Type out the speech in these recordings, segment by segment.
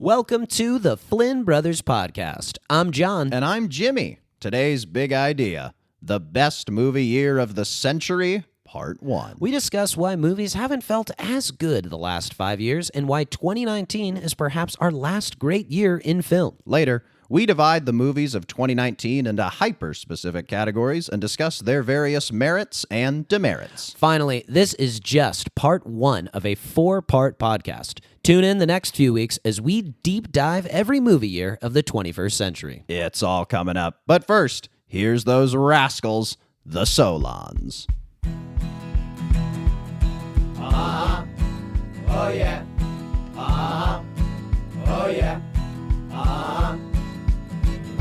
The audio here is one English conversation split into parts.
Welcome to the Flynn Brothers podcast. I'm John. And I'm Jimmy. Today's big idea, the best movie year of the century, part 1. We discuss why movies haven't felt as good the last 5 years and why 2019 is perhaps our last great year in film. Later, we divide the movies of 2019 into hyper-specific categories and discuss their various merits and demerits. Finally, this is just part 1 of a 4-part podcast. Tune in the next few weeks as we deep dive every movie year of the 21st century. It's all coming up. But first, here's those rascals, the Solons. Oh yeah. Oh yeah. Oh yeah.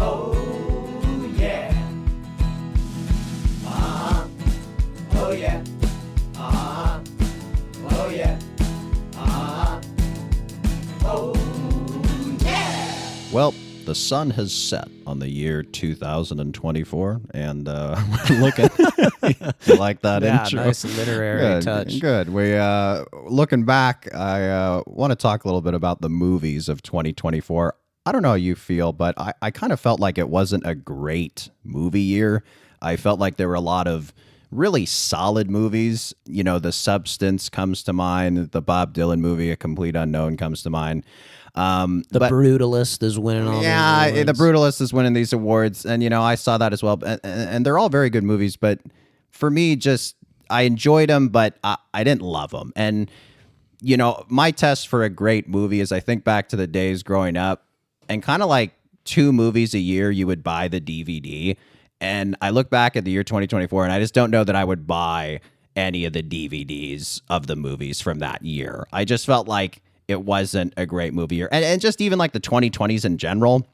Oh yeah. Oh yeah. Oh yeah. Well, the sun has set on the year 2024, and we're looking like that intro. Nice literary touch. Good. We looking back, I want to talk a little bit about the movies of 2024. I don't know how you feel, but I kind of felt like it wasn't a great movie year. I felt like there were a lot of really solid movies. You know, The Substance comes to mind. The Bob Dylan movie, A Complete Unknown, comes to mind. The Brutalist is winning all these awards. The Brutalist is winning these awards, and you know I saw that as well. And they're all very good movies, but for me, just I enjoyed them, but I didn't love them. And you know, my test for a great movie is I think back to the days growing up, and kind of like 2 movies a year you would buy the DVD. And I look back at the year 2024, and I just don't know that I would buy any of the DVDs of the movies from that year. I just felt like it wasn't a great movie year. And just even like the 2020s in general,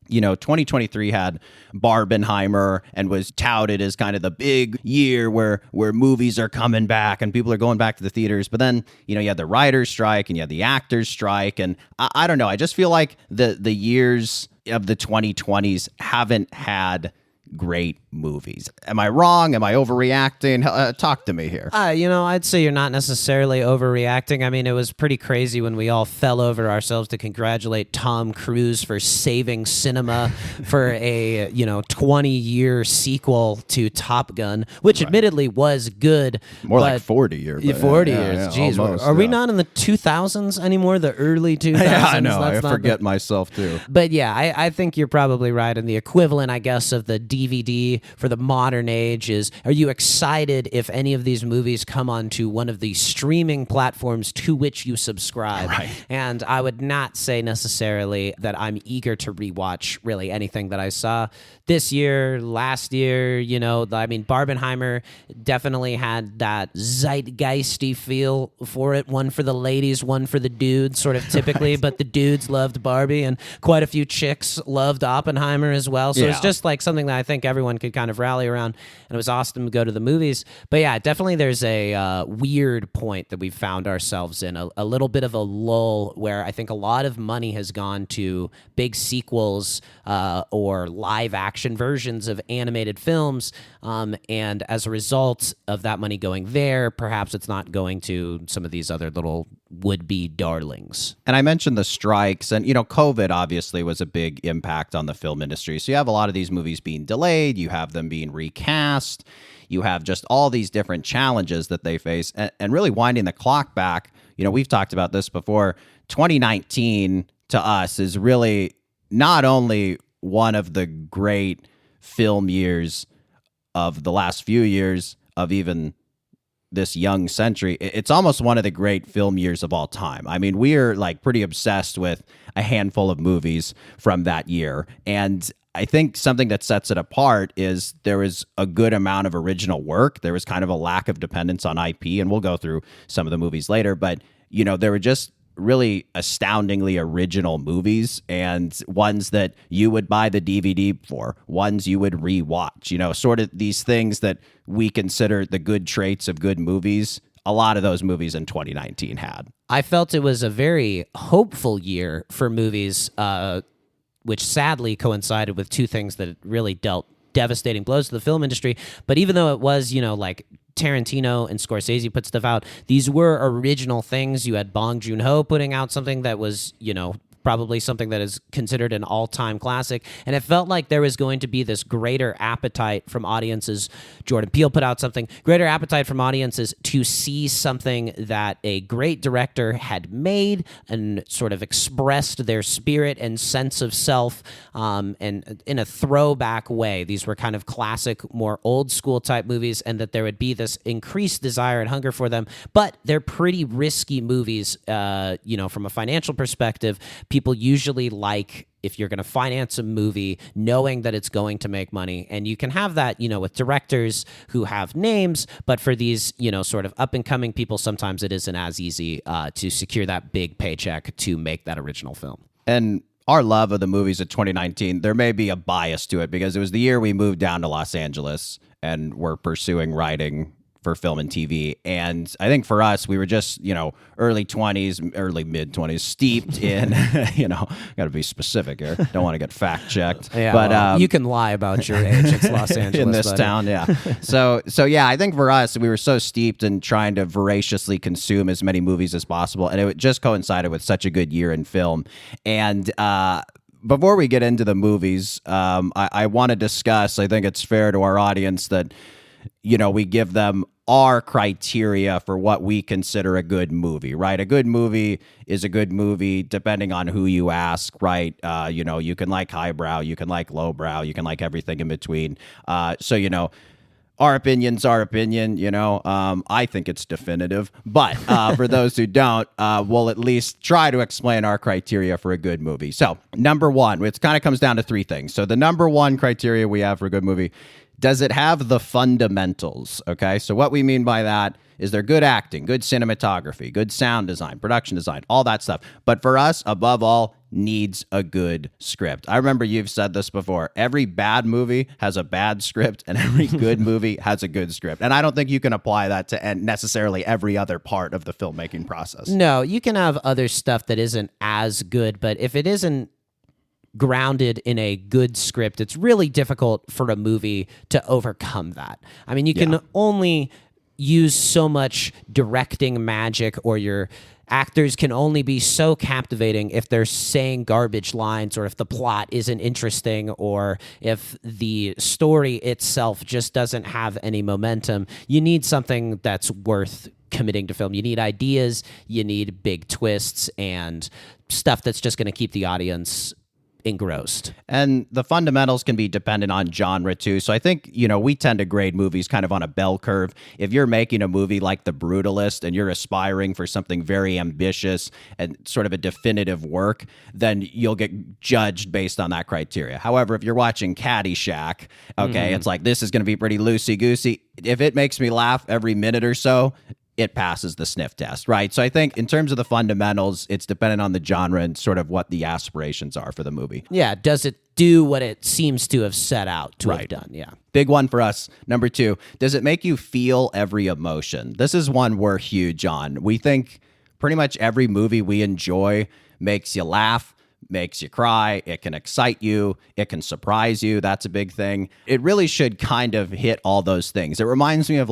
you know, 2023 had Barbenheimer and was touted as kind of the big year where movies are coming back and people are going back to the theaters. But then, you know, you had the writer's strike and you had the actor's strike. And I don't know. I just feel like the years of the 2020s haven't had great movies. Am I wrong? Am I overreacting? Talk to me here. You know, I'd say you're not necessarily overreacting. I mean, it was pretty crazy when we all fell over ourselves to congratulate Tom Cruise for saving cinema for a, 20-year sequel to Top Gun, which admittedly was good. More like 40 years. 40 years. Jeez. Almost, are we not in the 2000s anymore? The early 2000s? Yeah, I know. I forget myself, too. But yeah, I think you're probably right. And the equivalent, I guess, of the DVD for the modern age is, are you excited if any of these movies come onto one of the streaming platforms to which you subscribe? Right. And I would not say necessarily that I'm eager to rewatch really anything that I saw this year, last year. You know, I mean, Barbenheimer definitely had that zeitgeisty feel for it. One for the ladies, one for the dudes, sort of typically, but the dudes loved Barbie and quite a few chicks loved Oppenheimer as well. So it's just like something that I think everyone could kind of rally around, and it was awesome to go to the movies. But yeah, definitely there's a weird point that we've found ourselves in, a little bit of a lull where I think a lot of money has gone to big sequels or live action versions of animated films, and as a result of that money going there, perhaps it's not going to some of these other little would-be darlings. And I mentioned the strikes, and you know, COVID obviously was a big impact on the film industry. So you have a lot of these movies being delayed, you have them being recast, you have just all these different challenges that they face, and really winding the clock back. You know, we've talked about this before. 2019 to us is really not only one of the great film years of the last few years of even this young century, it's almost one of the great film years of all time. I mean, we're like pretty obsessed with a handful of movies from that year. And I think something that sets it apart is there was a good amount of original work. There was kind of a lack of dependence on IP, and we'll go through some of the movies later. But, you know, there were just really astoundingly original movies, and ones that you would buy the DVD for, ones you would rewatch, you know, sort of these things that we consider the good traits of good movies. A lot of those movies in 2019 had. I felt it was a very hopeful year for movies, which sadly coincided with 2 things that really dealt devastating blows to the film industry. But even though it was, like Tarantino and Scorsese put stuff out, these were original things. You had Bong Joon-ho putting out something that was, probably something that is considered an all-time classic. And it felt like there was going to be this greater appetite from audiences. Jordan Peele put out something, greater appetite from audiences to see something that a great director had made and sort of expressed their spirit and sense of self, and in a throwback way. These were kind of classic, more old school type movies, and that there would be this increased desire and hunger for them. But they're pretty risky movies, from a financial perspective. People usually like, if you're going to finance a movie, knowing that it's going to make money. And you can have that, with directors who have names, but for these, sort of up and coming people, sometimes it isn't as easy to secure that big paycheck to make that original film. And our love of the movies of 2019, there may be a bias to it because it was the year we moved down to Los Angeles and were pursuing writing for film and TV. And I think for us, we were just, early 20s, early mid 20s, steeped in, got to be specific here. Don't want to get fact checked. Yeah, but you can lie about your age. It's Los Angeles. In this buddy. town, yeah. So yeah, I think for us, we were so steeped in trying to voraciously consume as many movies as possible. And it just coincided with such a good year in film. And, before we get into the movies, I want to discuss, I think it's fair to our audience that, we give them our criteria for what we consider a good movie, right? A good movie is a good movie depending on who you ask, right? You can like highbrow, you can like lowbrow, you can like everything in between. Our opinion's our opinion, I think it's definitive. But for those who don't, we'll at least try to explain our criteria for a good movie. So, number one, it kind of comes down to three things. So the number one criteria we have for a good movie: does it have the fundamentals? Okay, so what we mean by that is there good acting, good cinematography, good sound design, production design, all that stuff. But for us, above all, needs a good script. I remember you've said this before. Every bad movie has a bad script, and every good movie has a good script. And I don't think you can apply that to necessarily every other part of the filmmaking process. No, you can have other stuff that isn't as good, but if it isn't grounded in a good script, it's really difficult for a movie to overcome that. I mean, you can only use so much directing magic, or your actors can only be so captivating if they're saying garbage lines, or if the plot isn't interesting, or if the story itself just doesn't have any momentum. You need something that's worth committing to film. You need ideas, you need big twists, and stuff that's just going to keep the audience engrossed. And the fundamentals can be dependent on genre too. So I think, we tend to grade movies kind of on a bell curve. If you're making a movie like The Brutalist and you're aspiring for something very ambitious and sort of a definitive work, then you'll get judged based on that criteria. However, if you're watching Caddyshack, it's like, this is going to be pretty loosey-goosey. If it makes me laugh every minute or so, it passes the sniff test, right? So I think in terms of the fundamentals, it's dependent on the genre and sort of what the aspirations are for the movie. Yeah, does it do what it seems to have set out to have done? Yeah. Big one for us. Number two, does it make you feel every emotion? This is one we're huge on. We think pretty much every movie we enjoy makes you laugh, makes you cry, it can excite you, it can surprise you. That's a big thing. It really should kind of hit all those things. It reminds me of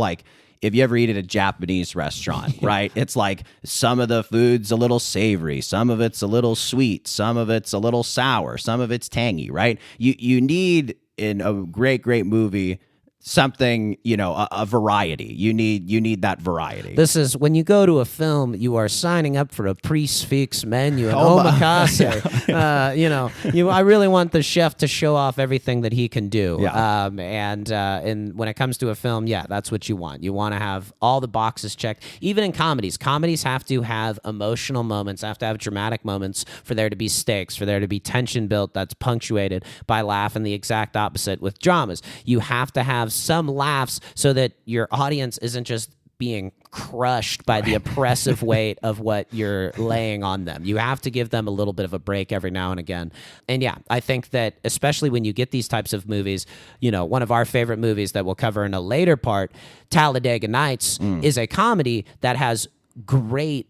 if you ever eat at a Japanese restaurant, right? It's like some of the food's a little savory, some of it's a little sweet, some of it's a little sour, some of it's tangy, right? You need, in a great movie, something, a variety. You need that variety. This is when you go to a film, you are signing up for a prix menu and omakase. I really want the chef to show off everything that he can do. Yeah. And when it comes to a film, that's what you want. You want to have all the boxes checked. Even in comedies have to have emotional moments, have to have dramatic moments for there to be stakes, for there to be tension built that's punctuated by laugh, and the exact opposite with dramas. You have to have some laughs so that your audience isn't just being crushed by the oppressive weight of what you're laying on them. You have to give them a little bit of a break every now and again. And I think that especially when you get these types of movies, one of our favorite movies that we'll cover in a later part, Talladega Nights, is a comedy that has great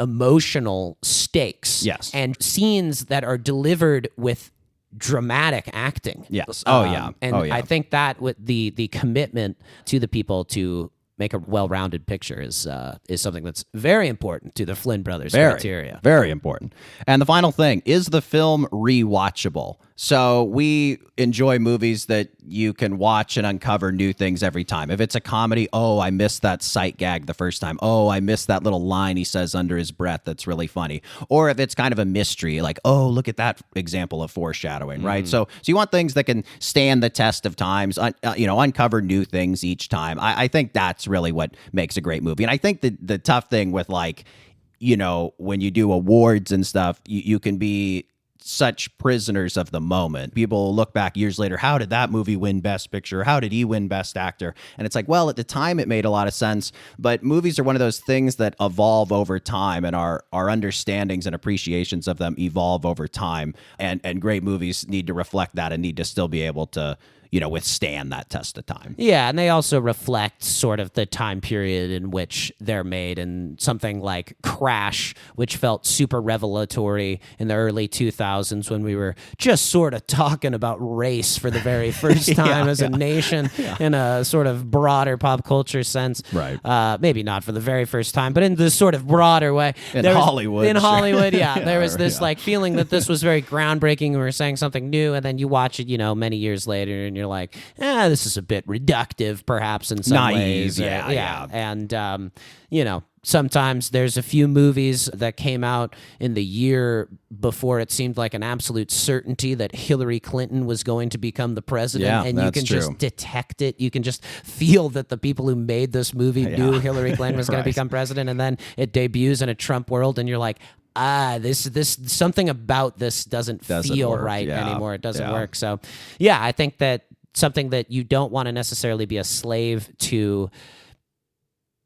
emotional stakes. Yes. And scenes that are delivered with dramatic acting. Yes. And I think that with the commitment to the people to make a well-rounded picture is something that's very important to the Flynn Brothers Very, criteria. very important. And the final thing, is the film rewatchable? So we enjoy movies that you can watch and uncover new things every time. If it's a comedy, oh, I missed that sight gag the first time. Oh, I missed that little line he says under his breath that's really funny. Or if it's kind of a mystery, like, oh, look at that example of foreshadowing, right? So you want things that can stand the test of times, uncover new things each time. I think that's really what makes a great movie. And I think the tough thing with, like, when you do awards and stuff, you can be such prisoners of the moment. People look back years later, how did that movie win Best Picture? How did he win Best Actor? And it's like, well, at the time it made a lot of sense, but movies are one of those things that evolve over time, and our understandings and appreciations of them evolve over time. And great movies need to reflect that and need to still be able to withstand that test of time. Yeah, and they also reflect sort of the time period in which they're made. And something like Crash, which felt super revelatory in the early 2000s when we were just sort of talking about race for the very first time as a nation in a sort of broader pop culture sense. Right. Maybe not for the very first time, but in this sort of broader way. In Hollywood, there was this like feeling that this was very groundbreaking. We were saying something new, and then you watch it, many years later, and you're like, this is a bit reductive, perhaps in some ways. Yeah. And sometimes there's a few movies that came out in the year before it seemed like an absolute certainty that Hillary Clinton was going to become the president, and you can just detect it. You can just feel that the people who made this movie knew Hillary Clinton was going to become president, and then it debuts in a Trump world, and you're like, this something about this doesn't feel work. right anymore. It doesn't work. So, I think that something that you don't want to necessarily be a slave to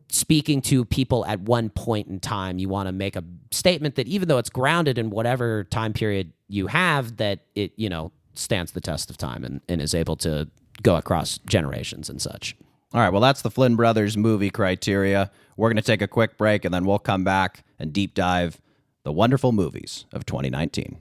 speaking to people at one point in time. You want to make a statement that even though it's grounded in whatever time period you have, that it, stands the test of time and is able to go across generations and such. All right, well, that's the Flynn Brothers movie criteria. We're going to take a quick break, and then we'll come back and deep dive the wonderful movies of 2019.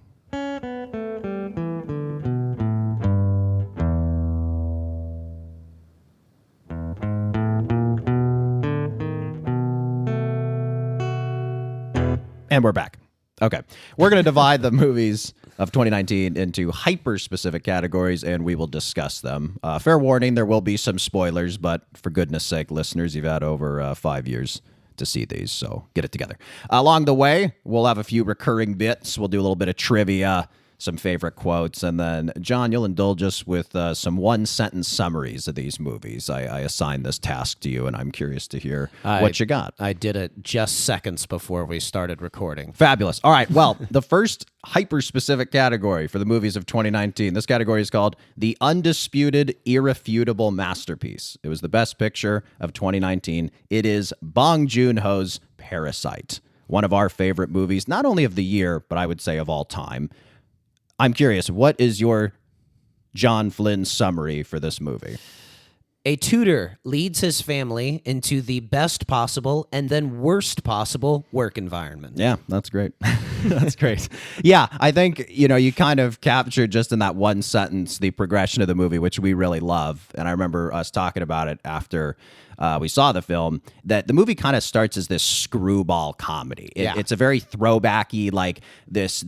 And we're back. Okay. We're going to divide the movies of 2019 into hyper-specific categories, and we will discuss them. Fair warning, there will be some spoilers, but for goodness sake, listeners, you've had over 5 years to see these, so get it together. Along the way, we'll have a few recurring bits. We'll do a little bit of trivia, some favorite quotes, and then, John, you'll indulge us with some one-sentence summaries of these movies. I assigned this task to you, and I'm curious to hear what you got. I did it just seconds before we started recording. Fabulous. All right, well, the first hyper-specific category for the movies of 2019, this category is called The Undisputed Irrefutable Masterpiece. It was the best picture of 2019. It is Bong Joon-ho's Parasite, one of our favorite movies, not only of the year, but I would say of all time. I'm curious, what is your John Flynn summary for this movie? A tutor leads his family into the best possible and then worst possible work environment. Yeah, that's great. That's great. Yeah, I think, you kind of captured just in that one sentence the progression of the movie, which we really love. And I remember us talking about it after we saw the film, that the movie kind of starts as this screwball comedy. It's a very throwbacky, like this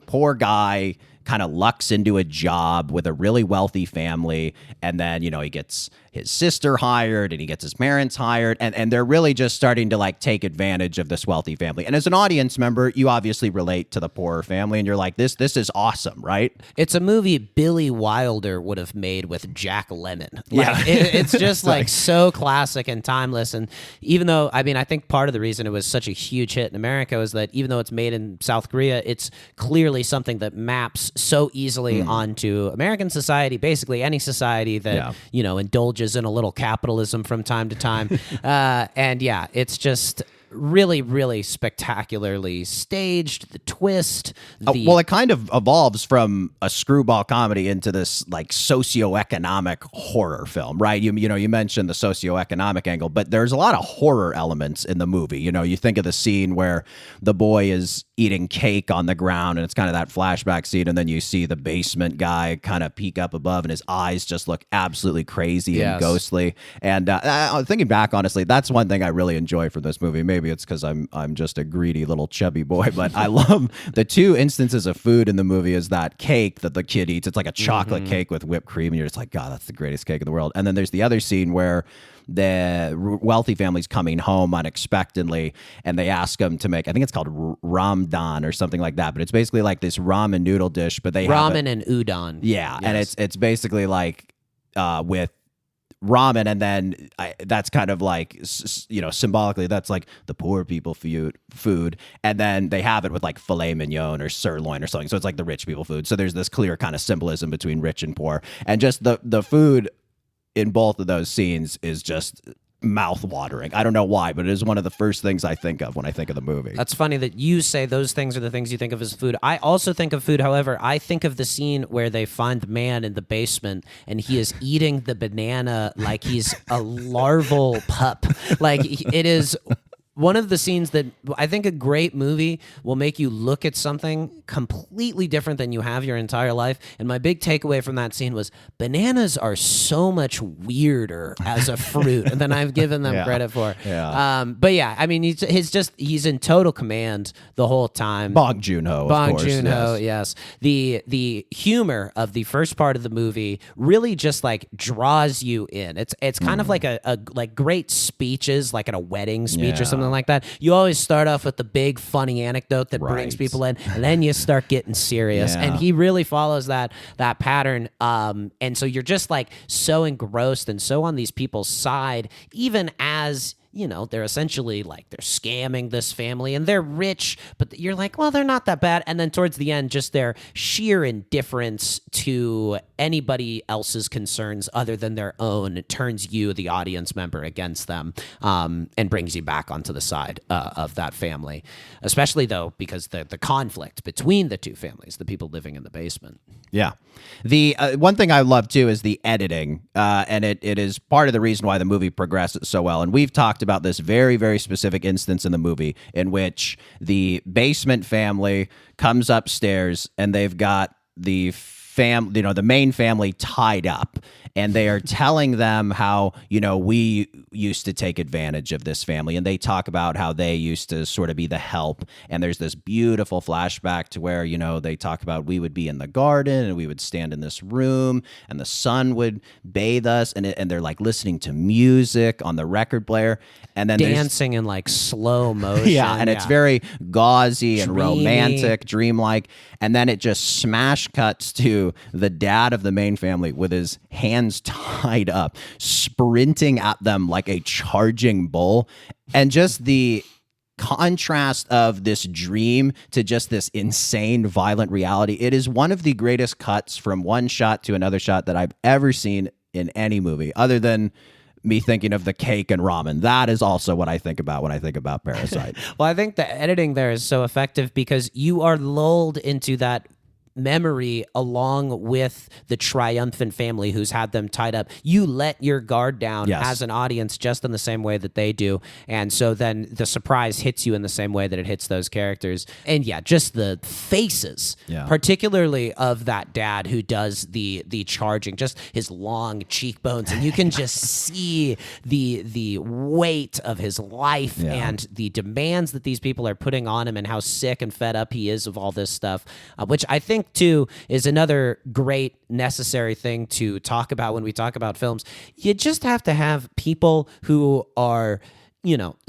poor guy kind of lucks into a job with a really wealthy family, and then he gets his sister hired and he gets his parents hired, and they're really just starting to like take advantage of this wealthy family. And as an audience member, you obviously relate to the poorer family, and you're like, this is awesome, right? It's a movie Billy Wilder would have made with Jack Lemmon. It's just like so classic and timeless. And even though, I think part of the reason it was such a huge hit in America was that even though it's made in South Korea, it's clearly something that maps so easily onto American society, basically any society that, indulges in a little capitalism from time to time. And it's just really, really spectacularly staged. The twist. Well, it kind of evolves from a screwball comedy into this like socioeconomic horror film, right? You mentioned the socioeconomic angle, but there's a lot of horror elements in the movie. You think of the scene where the boy is eating cake on the ground, and it's kind of that flashback scene, and then you see the basement guy kind of peek up above, and his eyes just look absolutely crazy and ghostly. And thinking back, honestly, that's one thing I really enjoy from this movie. Maybe it's because I'm just a greedy little chubby boy, but I love the two instances of food in the movie. Is that cake that the kid eats? It's like a chocolate cake with whipped cream, and you're just like, God, that's the greatest cake in the world. And then there's the other scene where the wealthy family's coming home unexpectedly, and they ask them to make, I think it's called ramdan or something like that, but it's basically like this ramen noodle dish, but they ramen and udon. Yeah, yes. And it's basically like with ramen, and then that's kind of like, symbolically, that's like the poor people food, and then they have it with like filet mignon or sirloin or something, so it's like the rich people food. So there's this clear kind of symbolism between rich and poor, and just the food in both of those scenes is just mouth-watering. I don't know why, but it is one of the first things I think of when I think of the movie. That's funny that you say those things are the things you think of as food. I also think of food. However, I think of the scene where they find the man in the basement and he is eating the banana like he's a larval pup. Like, it is one of the scenes that I think a great movie will make you look at something completely different than you have your entire life. And my big takeaway from that scene was bananas are so much weirder as a fruit than I've given them credit for. Yeah. But yeah, I mean, he's in total command the whole time. Bong Joon-ho, of course. Yes. The humor of the first part of the movie really just like draws you in. It's kind of like a like great speeches, like at a wedding speech or something like that. You always start off with the big funny anecdote that brings people in, and then you start getting serious. And he really follows that pattern. And so you're just like so engrossed and so on these people's side, even as they're essentially like they're scamming this family and they're rich, but you're like, well, they're not that bad. And then towards the end, just their sheer indifference to anybody else's concerns other than their own turns you, the audience member, against them, and brings you back onto the side of that family, especially though, because the conflict between the two families, the people living in the basement. Yeah. The one thing I love too is the editing, and it is part of the reason why the movie progresses so well. And we've talked about this very, very specific instance in the movie in which the basement family comes upstairs and they've got the main family tied up, and they are telling them how, we used to take advantage of this family, and they talk about how they used to sort of be the help. And there's this beautiful flashback to where, they talk about we would be in the garden and we would stand in this room and the sun would bathe us, and they're like listening to music on the record player, and then dancing in like slow motion. And it's very gauzy and romantic, dreamlike. And then it just smash cuts to the dad of the main family with his hands tied up, sprinting at them like a charging bull. And just the contrast of this dream to just this insane, violent reality. It is one of the greatest cuts from one shot to another shot that I've ever seen in any movie, other than me thinking of the cake and ramen. That is also what I think about when I think about Parasite. Well, I think the editing there is so effective because you are lulled into that memory along with the triumphant family who's had them tied up. You let your guard down as an audience just in the same way that they do. And so then the surprise hits you in the same way that it hits those characters. And just the faces, particularly of that dad who does the charging, just his long cheekbones. And you can just see the weight of his life and the demands that these people are putting on him and how sick and fed up he is of all this stuff, which I think too is another great necessary thing to talk about when we talk about films. You just have to have people who are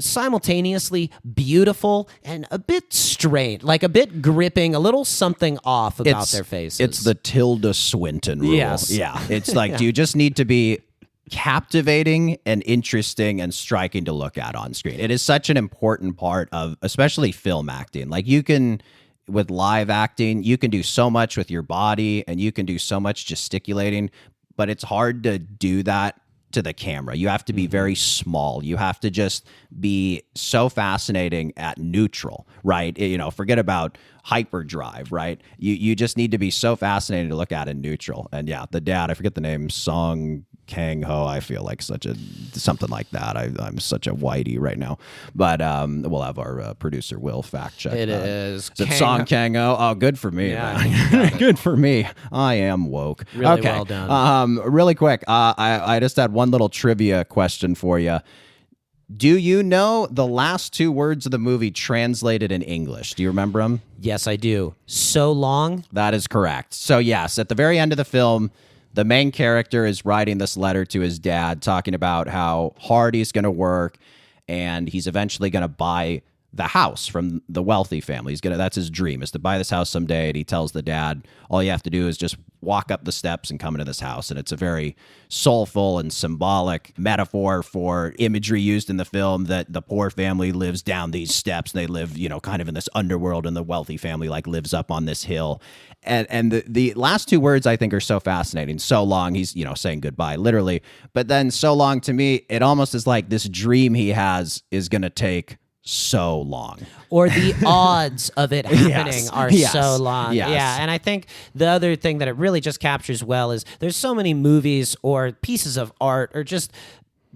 simultaneously beautiful and a bit strained, like a bit gripping, a little something off about their faces. It's the Tilda Swinton rule. Yes. Yeah. It's like, do you just need to be captivating and interesting and striking to look at on screen? It is such an important part of especially film acting. Like with live acting, you can do so much with your body and you can do so much gesticulating, but it's hard to do that to the camera. You have to be very small. You have to just be so fascinating at neutral, right? Forget about hyperdrive, right? You just need to be so fascinating to look at in neutral. And yeah, the dad, I forget the name, Song Kang Ho. I feel like something like that. I'm such a whitey right now, but we'll have our producer Will fact check. It is. Is it Song Kang Ho? Oh, good for me, Yeah, man. Good for me. I am woke. Really okay. well done. Really quick. I just had one little trivia question for you. Do you know the last two words of the movie translated in English? Do you remember them? Yes, I do. So long. That is correct. So yes, at the very end of the film, the main character is writing this letter to his dad talking about how hard he's going to work and he's eventually going to buy the house from the wealthy family. That's his dream, is to buy this house someday. And he tells the dad, all you have to do is just walk up the steps and come into this house. And it's a very soulful and symbolic metaphor for imagery used in the film that the poor family lives down these steps. And they live, kind of in this underworld, and the wealthy family lives up on this hill. And the last two words I think are so fascinating. So long, he's, saying goodbye, literally. But then so long, to me, it almost is like this dream he has is going to take so long, or the odds of it happening are so long. Yes. Yeah, and I think the other thing that it really just captures well is there's so many movies or pieces of art or just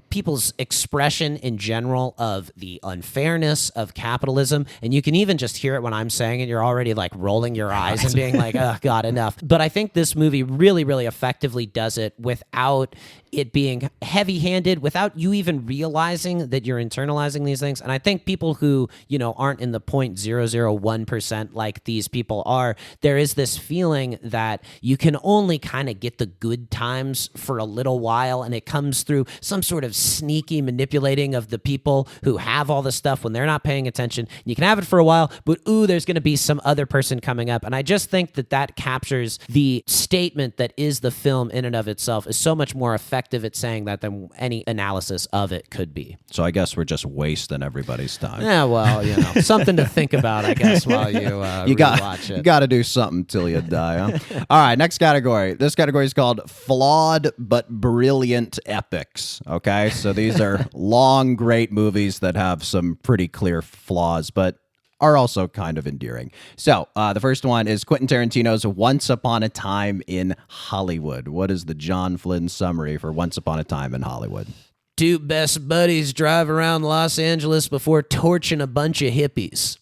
people's expression in general of the unfairness of capitalism. And you can even just hear it when I'm saying it. You're already rolling your eyes and being like, oh, God, enough. But I think this movie really, really effectively does it without it being heavy-handed, without you even realizing that you're internalizing these things. And I think people who, aren't in the 0.001% like these people are, there is this feeling that you can only kind of get the good times for a little while, and it comes through some sort of sneaky manipulating of the people who have all the stuff when they're not paying attention. You can have it for a while, but there's going to be some other person coming up. And I just think that captures the statement that is the film in and of itself is so much more effective at saying that than any analysis of it could be. So I guess we're just wasting everybody's time. Yeah, well, something to think about, I guess, while you watch it. You got to do something till you die, huh? All right, next category. This category is called flawed but brilliant epics. Okay, so these are long, great movies that have some pretty clear flaws, but are also kind of endearing. So the first one is Quentin Tarantino's Once Upon a Time in Hollywood. What is the John Flynn summary for Once Upon a Time in Hollywood? Two best buddies drive around Los Angeles before torching a bunch of hippies.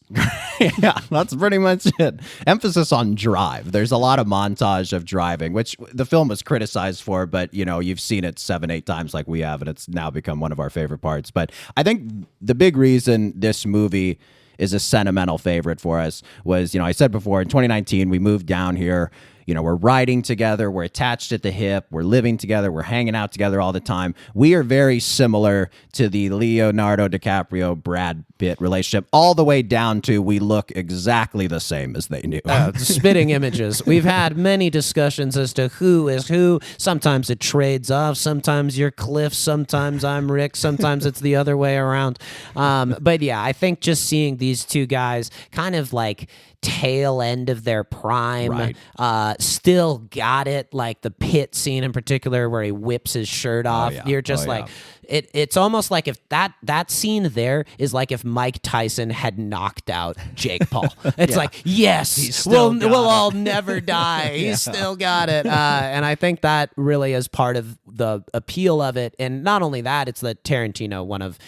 Yeah, that's pretty much it. Emphasis on drive. There's a lot of montage of driving, which the film was criticized for, but you've seen it 7-8 times like we have, and it's now become one of our favorite parts. But I think the big reason this movie is a sentimental favorite for us was, I said before, in 2019, we moved down here. We're riding together, we're attached at the hip, we're living together, we're hanging out together all the time. We are very similar to the Leonardo DiCaprio, Brad Pitt relationship, all the way down to we look exactly the same as they do. Spitting images. We've had many discussions as to who is who. Sometimes it trades off. Sometimes you're Cliff. Sometimes I'm Rick. Sometimes it's the other way around. But yeah, I think just seeing these two guys kind of tail end of their prime, right. Still got it, like the Pitt scene in particular where he whips his shirt off. Yeah. You're just it's almost like if that scene there is like if Mike Tyson had knocked out Jake Paul. It's yes, we'll all never die. He's still got it. And I think that really is part of the appeal of it. And not only that, it's that Tarantino, one of,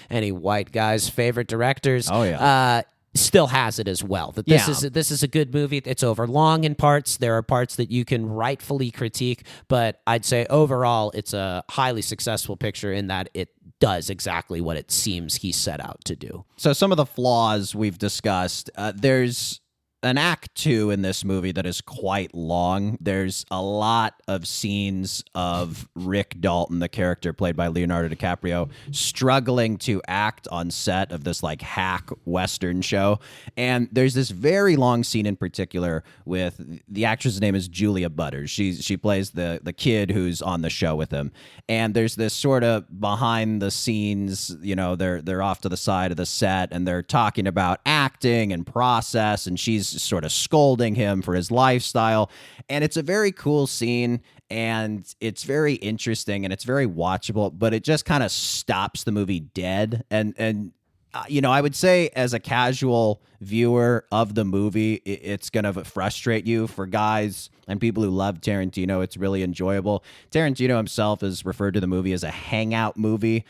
any white guy's favorite directors. Oh, yeah. Still has it as well. That this is a good movie. It's overlong in parts. There are parts that you can rightfully critique, but I'd say overall it's a highly successful picture in that it does exactly what it seems he set out to do. So some of the flaws we've discussed, there's an act 2 in this movie that is quite long. There's a lot of scenes of Rick Dalton, the character played by Leonardo DiCaprio, struggling to act on set of this hack Western show. And there's this very long scene in particular with the actress' name is Julia Butters. She plays the kid who's on the show with him. And there's this sort of behind the scenes, they're off to the side of the set and they're talking about acting and process, and she's sort of scolding him for his lifestyle. And it's a very cool scene, and it's very interesting, and it's very watchable, but it just kind of stops the movie dead. And I would say as a casual viewer of the movie, it's going to frustrate you. For guys and people who love Tarantino, it's really enjoyable. Tarantino himself has referred to the movie as a hangout movie.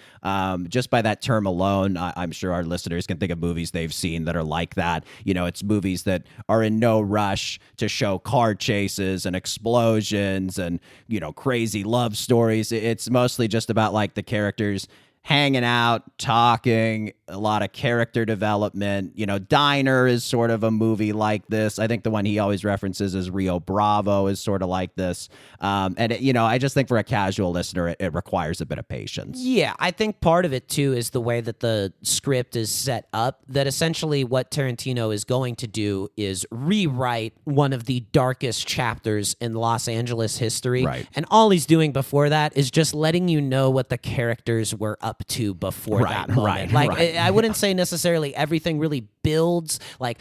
Just by that term alone, I'm sure our listeners can think of movies they've seen that are like that. It's movies that are in no rush to show car chases and explosions and, crazy love stories. It's mostly just about like the characters hanging out, talking, a lot of character development. Diner is sort of a movie like this. I think the one he always references is Rio Bravo is sort of like this. I just think for a casual listener, it requires a bit of patience. Yeah, I think part of it, too, is the way that the script is set up, that essentially what Tarantino is going to do is rewrite one of the darkest chapters in Los Angeles history. Right. And all he's doing before that is just letting you know what the characters were up to before that moment. I wouldn't say necessarily everything really builds like,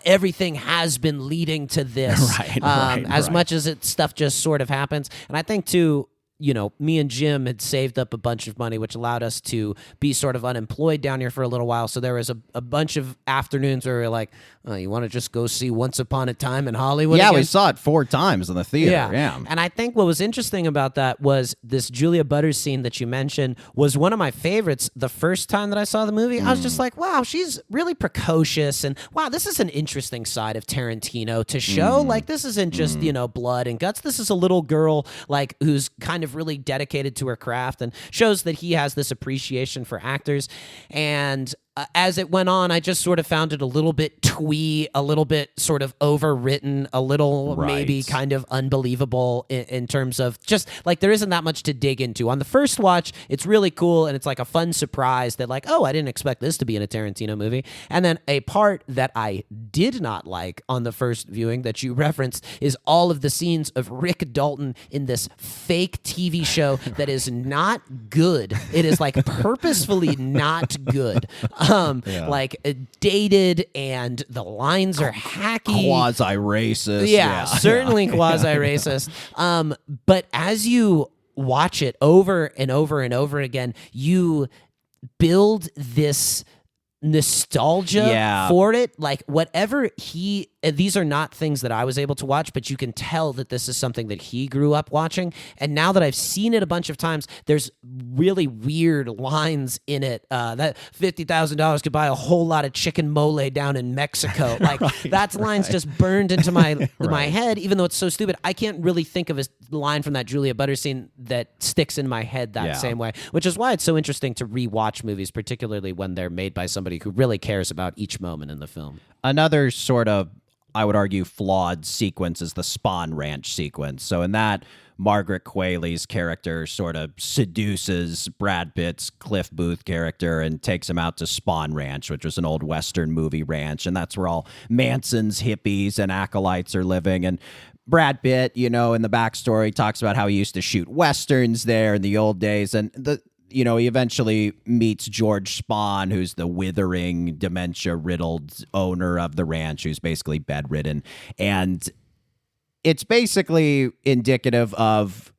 everything has been leading to this as much as stuff just sort of happens. And I think too, me and Jim had saved up a bunch of money, which allowed us to be sort of unemployed down here for a little while. So there was a bunch of afternoons where we were like, you want to just go see Once Upon a Time in Hollywood? Yeah, again? we saw it 4 times in the theater. Yeah. And I think what was interesting about that was this Julia Butters scene that you mentioned was one of my favorites the first time that I saw the movie. I was just like, wow, she's really precocious. And wow, this is an interesting side of Tarantino to show. Like, this isn't just, blood and guts. This is a little girl, like, who's kind of really dedicated to her craft and shows that he has this appreciation for actors. And as it went on, I just sort of found it a little bit twee, a little bit sort of overwritten, a little maybe kind of unbelievable in terms of just like there isn't that much to dig into. On the first watch, it's really cool and it's like a fun surprise that like, oh, I didn't expect this to be in a Tarantino movie. And then a part that I did not like on the first viewing that you referenced is all of the scenes of Rick Dalton in this fake TV show that is not good. It is like purposefully not good. Like dated, and the lines are hacky, quasi-racist. Yeah, certainly quasi-racist. But as you watch it over and over and over again, you build this nostalgia for it. Like whatever these are not things that I was able to watch, but you can tell that this is something that he grew up watching. And now that I've seen it a bunch of times, there's really weird lines in it. That $50,000 could buy a whole lot of chicken mole down in Mexico. Like that's lines just burned into my head, even though it's so stupid. I can't really think of a line from that Julia Butters scene that sticks in my head that same way, which is why it's so interesting to rewatch movies, particularly when they're made by somebody who really cares about each moment in the film. Another sort of, I would argue, flawed sequence is the Spawn Ranch sequence. So in that, Margaret Qualley's character sort of seduces Brad Pitt's Cliff Booth character and takes him out to Spawn Ranch, which was an old Western movie ranch. And that's where all Manson's hippies and acolytes are living. And Brad Pitt, in the backstory, talks about how he used to shoot Westerns there in the old days. And he eventually meets George Spahn, who's the withering, dementia-riddled owner of the ranch, who's basically bedridden. And it's basically indicative of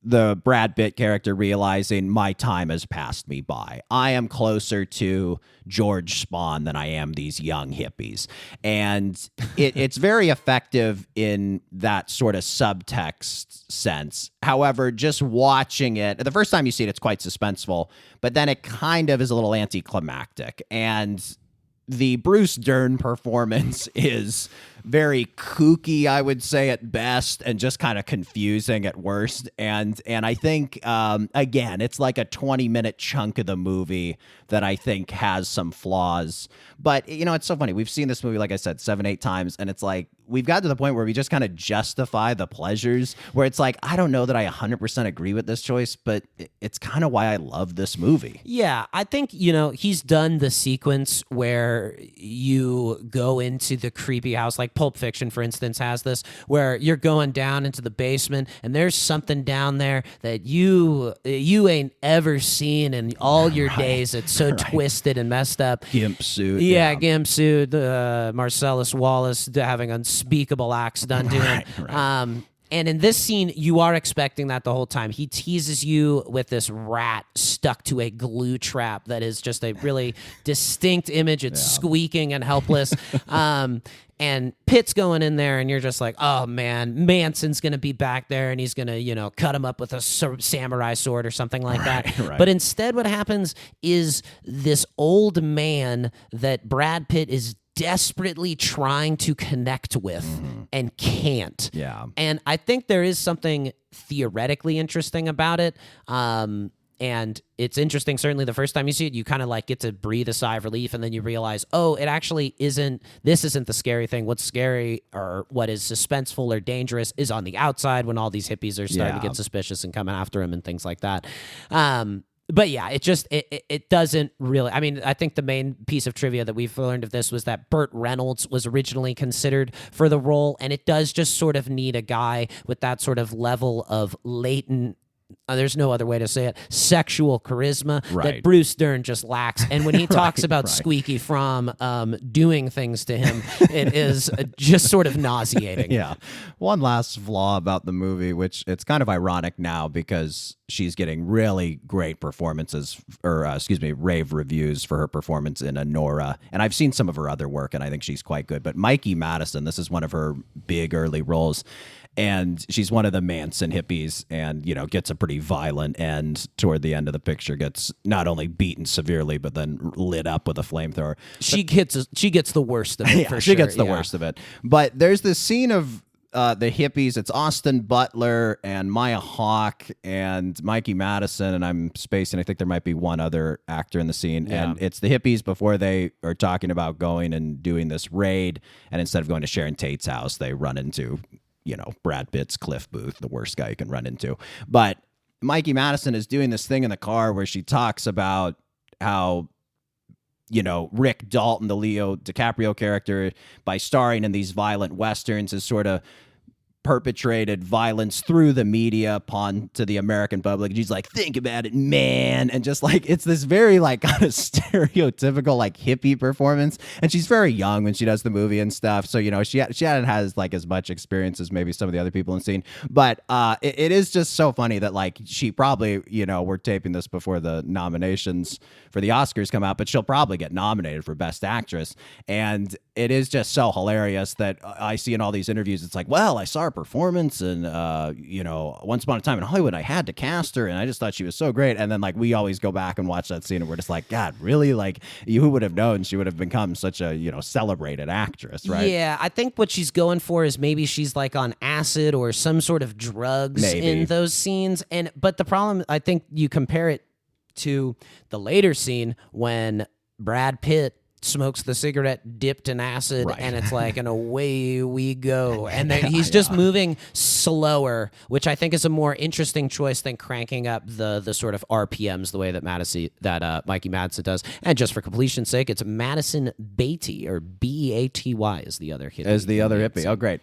the Brad Pitt character realizing my time has passed me by. I am closer to George Spahn than I am these young hippies. And it's very effective in that sort of subtext sense. However, just watching it, the first time you see it, it's quite suspenseful, but then it kind of is a little anticlimactic. And the Bruce Dern performance is very kooky, I would say, at best, and just kind of confusing at worst. And I think, again, it's like a 20-minute chunk of the movie that I think has some flaws. But, it's so funny. We've seen this movie, like I said, 7-8 times, and it's like we've got to the point where we just kind of justify the pleasures, where it's like, I don't know that I 100% agree with this choice, but it's kind of why I love this movie. Yeah, I think, he's done the sequence where you go into the creepy house. Like, like Pulp Fiction, for instance, has this, where you're going down into the basement and there's something down there that you ain't ever seen in all your days. It's so twisted and messed up. Gimp suit. Yeah, Gimp suit. Marcellus Wallace having unspeakable acts done to him. Right. And in this scene, you are expecting that the whole time. He teases you with this rat stuck to a glue trap that is just a really distinct image. It's squeaking and helpless. And Pitt's going in there, and you're just like, oh, man, Manson's going to be back there, and he's going to, cut him up with a samurai sword or something like that. Right. But instead what happens is this old man that Brad Pitt is desperately trying to connect with and can't. Yeah. And I think there is something theoretically interesting about it. And it's interesting, certainly the first time you see it, you kind of like get to breathe a sigh of relief, and then you realize, oh, it actually isn't, this isn't the scary thing. What's scary or what is suspenseful or dangerous is on the outside when all these hippies are starting to get suspicious and coming after him and things like that. But yeah, it doesn't really. I mean, I think the main piece of trivia that we've learned of this was that Burt Reynolds was originally considered for the role, and it does just sort of need a guy with that sort of level of latent. There's no other way to say it. Sexual charisma that Bruce Dern just lacks. And when he talks about Squeaky Fromm doing things to him, it is just sort of nauseating. Yeah. One last flaw about the movie, which it's kind of ironic now because she's getting really great performances, or rave reviews for her performance in Anora. And I've seen some of her other work, and I think she's quite good. But Mikey Madison, this is one of her big early roles. And she's one of the Manson hippies, and gets a pretty violent end toward the end of the picture. Gets not only beaten severely, but then lit up with a flamethrower. She gets the worst of it. She gets the worst of it. But there's this scene of the hippies. It's Austin Butler and Maya Hawke and Mikey Madison, and I'm spacing. I think there might be one other actor in the scene. Yeah. And it's the hippies before they are talking about going and doing this raid. And instead of going to Sharon Tate's house, they run into Brad Pitt's Cliff Booth, the worst guy you can run into. But Mikey Madison is doing this thing in the car where she talks about how, Rick Dalton, the Leo DiCaprio character, by starring in these violent Westerns, is sort of perpetrated violence through the media upon to the American public. And she's like, think about it, man. And just like, it's this very like kind of stereotypical like hippie performance. And she's very young when she does the movie and stuff. So, she hadn't has like as much experience as maybe some of the other people in the scene. But it is just so funny that like she probably, we're taping this before the nominations for the Oscars come out, but she'll probably get nominated for Best Actress. And it is just so hilarious that I see in all these interviews, it's like, well, I saw her performance and, Once Upon a Time in Hollywood, I had to cast her and I just thought she was so great. And then like, we always go back and watch that scene and we're just like, God, really? Like who would have known she would have become such a, celebrated actress, right? Yeah. I think what she's going for is maybe she's like on acid or some sort of drugs in those scenes. But the problem, I think you compare it to the later scene when Brad Pitt smokes the cigarette dipped in acid, and it's like, and away we go. And then he's just moving slower, which I think is a more interesting choice than cranking up the sort of RPMs the way that Mikey Madison does. And just for completion's sake, it's Madison Beatty, or Beaty is the other hippie. As the other hippie. Oh, great.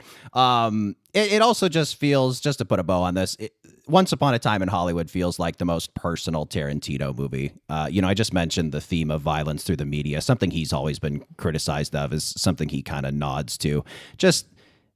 It also just feels, just to put a bow on this, Once Upon a Time in Hollywood feels like the most personal Tarantino movie. I just mentioned the theme of violence through the media. Something he's always been criticized of is something he kind of nods to. Just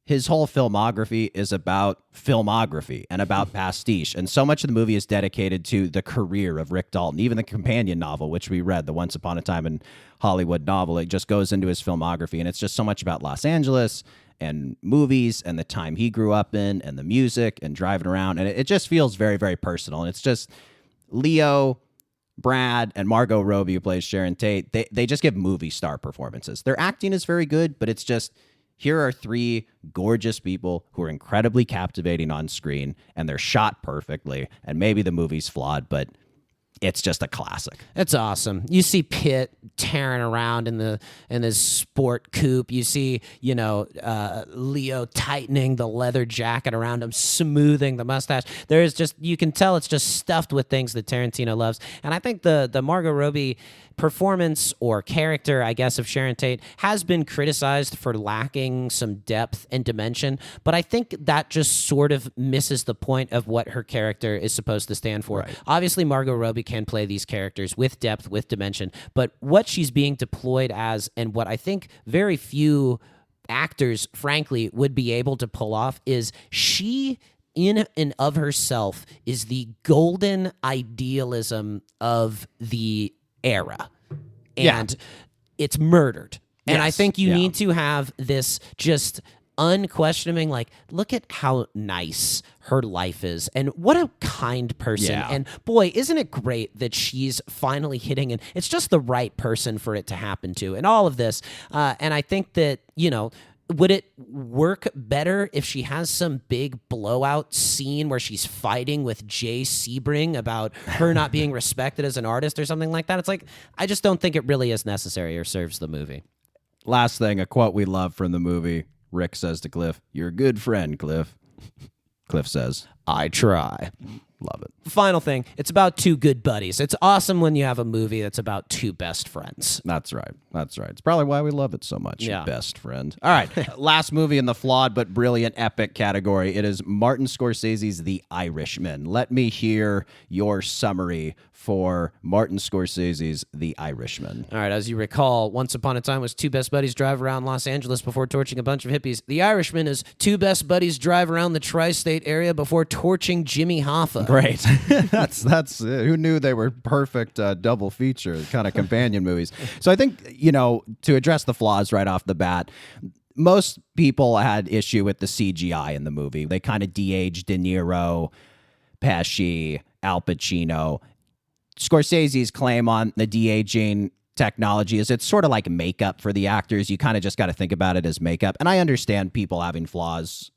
his whole filmography is about filmography and about pastiche. And so much of the movie is dedicated to the career of Rick Dalton. Even the companion novel, which we read, the Once Upon a Time in Hollywood novel, it just goes into his filmography. And it's just so much about Los Angeles and movies and the time he grew up in and the music and driving around. And it just feels very, very personal. And it's just Leo, Brad, and Margot Robbie, who plays Sharon Tate. They just give movie star performances. Their acting is very good, but it's just, here are three gorgeous people who are incredibly captivating on screen, and they're shot perfectly. And maybe the movie's flawed, but it's just a classic. It's awesome. You see Pitt tearing around in his sport coupe. You see, Leo tightening the leather jacket around him, smoothing the mustache. There's just, you can tell it's just stuffed with things that Tarantino loves. And I think the Margot Robbie performance or character, I guess, of Sharon Tate has been criticized for lacking some depth and dimension, but I think that just sort of misses the point of what her character is supposed to stand for. Right. Obviously, Margot Robbie can play these characters with depth, with dimension, but what she's being deployed as, and what I think very few actors, frankly, would be able to pull off, is she in and of herself is the golden idealism of the era, and it's murdered. And I think you need to have this just unquestioning, like, look at how nice her life is and what a kind person. And boy, isn't it great that she's finally hitting, and it's just the right person for it to happen to, and all of this. And I think that, would it work better if she has some big blowout scene where she's fighting with Jay Sebring about her not being respected as an artist or something like that? It's like, I just don't think it really is necessary or serves the movie. Last thing, a quote we love from the movie. Rick says to Cliff, "You're a good friend, Cliff." Cliff says, "I try." Love it. Final thing, it's about two good buddies. It's awesome when you have a movie that's about two best friends. That's right. It's probably why we love it so much. Yeah. Best friend. All right. Last movie in the flawed but brilliant epic category. It is Martin Scorsese's The Irishman. Let me hear your summary for Martin Scorsese's The Irishman. All right, as you recall, Once Upon a Time was two best buddies drive around Los Angeles before torching a bunch of hippies. The Irishman is two best buddies drive around the tri-state area before torching Jimmy Hoffa. Great. That's who knew they were perfect double feature kind of companion movies. So I think, to address the flaws right off the bat, most people had issue with the CGI in the movie. They kind of de-aged De Niro, Pesci, Al Pacino. Scorsese's claim on the de-aging technology is it's sort of like makeup for the actors. You kind of just got to think about it as makeup. And I understand people having flaws,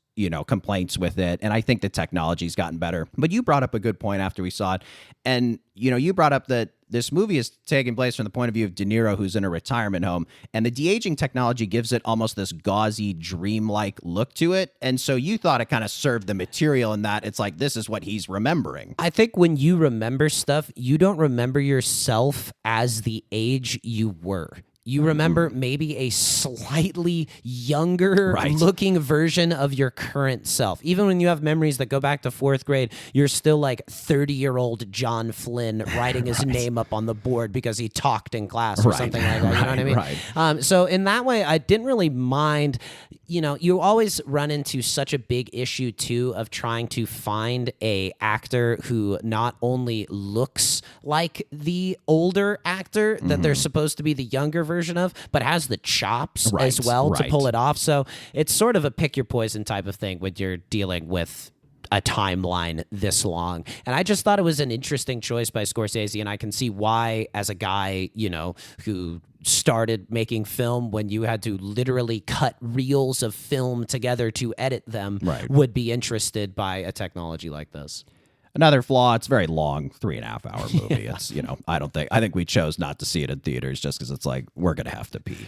complaints with it. And I think the technology's gotten better. But you brought up a good point after we saw it. And, you brought up that this movie is taking place from the point of view of De Niro, who's in a retirement home. And the de-aging technology gives it almost this gauzy, dreamlike look to it. And so you thought it kind of served the material in that it's like, this is what he's remembering. I think when you remember stuff, you don't remember yourself as the age you were. You remember maybe a slightly younger looking version of your current self. Even when you have memories that go back to fourth grade, you're still like 30-year-old John Flynn writing his name up on the board because he talked in class or something like that. You know what I mean? So in that way, I didn't really mind. You always run into such a big issue, too, of trying to find a actor who not only looks like the older actor that they're supposed to be the younger version of, but has the chops as well to pull it off. So it's sort of a pick your poison type of thing when you're dealing with a timeline this long. And I just thought it was an interesting choice by Scorsese, and I can see why, as a guy, who started making film when you had to literally cut reels of film together to edit them, would be interested by a technology like this. Another flaw, it's a very long, 3.5 hour movie. It's, I think we chose not to see it in theaters just because it's like, we're going to have to pee.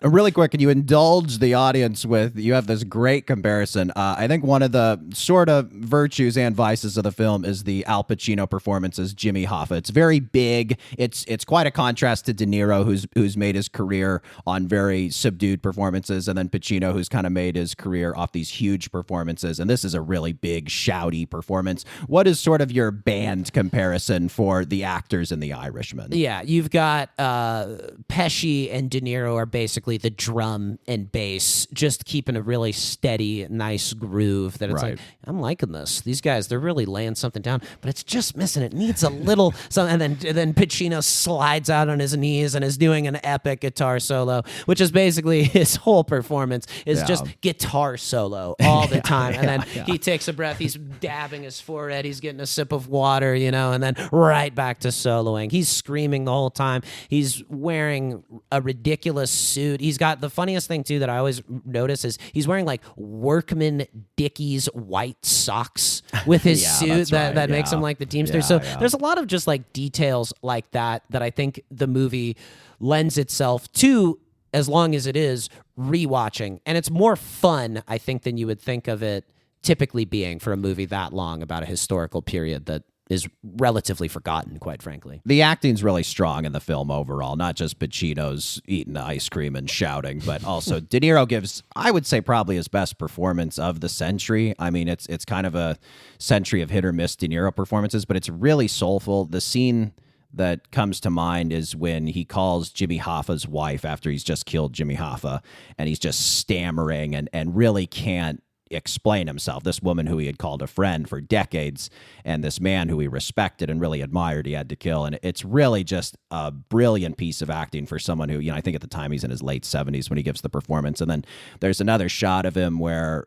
Really quick, can you indulge the audience with, you have this great comparison. I think one of the sort of virtues and vices of the film is the Al Pacino performance as Jimmy Hoffa. It's very big. It's quite a contrast to De Niro, who's made his career on very subdued performances, and then Pacino, who's kind of made his career off these huge performances. And this is a really big, shouty performance. What is sort of your band comparison for the actors in The Irishman? Yeah, you've got Pesci and De Niro are basically the drum and bass, just keeping a really steady, nice groove that it's like, I'm liking this. These guys, they're really laying something down, but it's just missing. It needs a little something. And then Pacino slides out on his knees and is doing an epic guitar solo, which is basically his whole performance is just guitar solo all the time. And then he takes a breath, he's dabbing his forehead forehead. He's getting a sip of water, and then right back to soloing. He's screaming the whole time. He's wearing a ridiculous suit. He's got the funniest thing too that I always notice is he's wearing like workman Dickies white socks with his suit that makes him like the Teamster. So there's a lot of just like details like that I think the movie lends itself to, as long as it is rewatching. And it's more fun, I think, than you would think of it typically being for a movie that long about a historical period that is relatively forgotten, quite frankly. The acting's really strong in the film overall, not just Pacino's eating ice cream and shouting, but also De Niro gives, I would say, probably his best performance of the century. I mean, it's kind of a century of hit or miss De Niro performances, but it's really soulful. The scene that comes to mind is when he calls Jimmy Hoffa's wife after he's just killed Jimmy Hoffa, and he's just stammering and really can't explain himself. This woman who he had called a friend for decades, and this man who he respected and really admired, he had to kill. And it's really just a brilliant piece of acting for someone who, I think at the time he's in his late 70s when he gives the performance. And then there's another shot of him where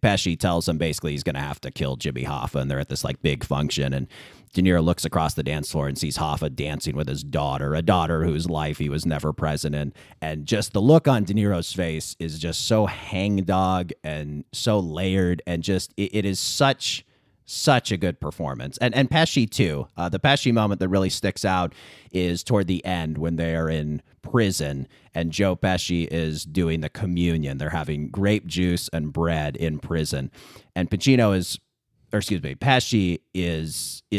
Pesci tells him basically he's going to have to kill Jimmy Hoffa, and they're at this like big function, and De Niro looks across the dance floor and sees Hoffa dancing with his daughter, a daughter whose life he was never present in. And just the look on De Niro's face is just so hangdog and so layered, and just it is such a good performance. And Pesci too. The Pesci moment that really sticks out is toward the end when they are in prison and Joe Pesci is doing the communion. They're having grape juice and bread in prison, and Pesci is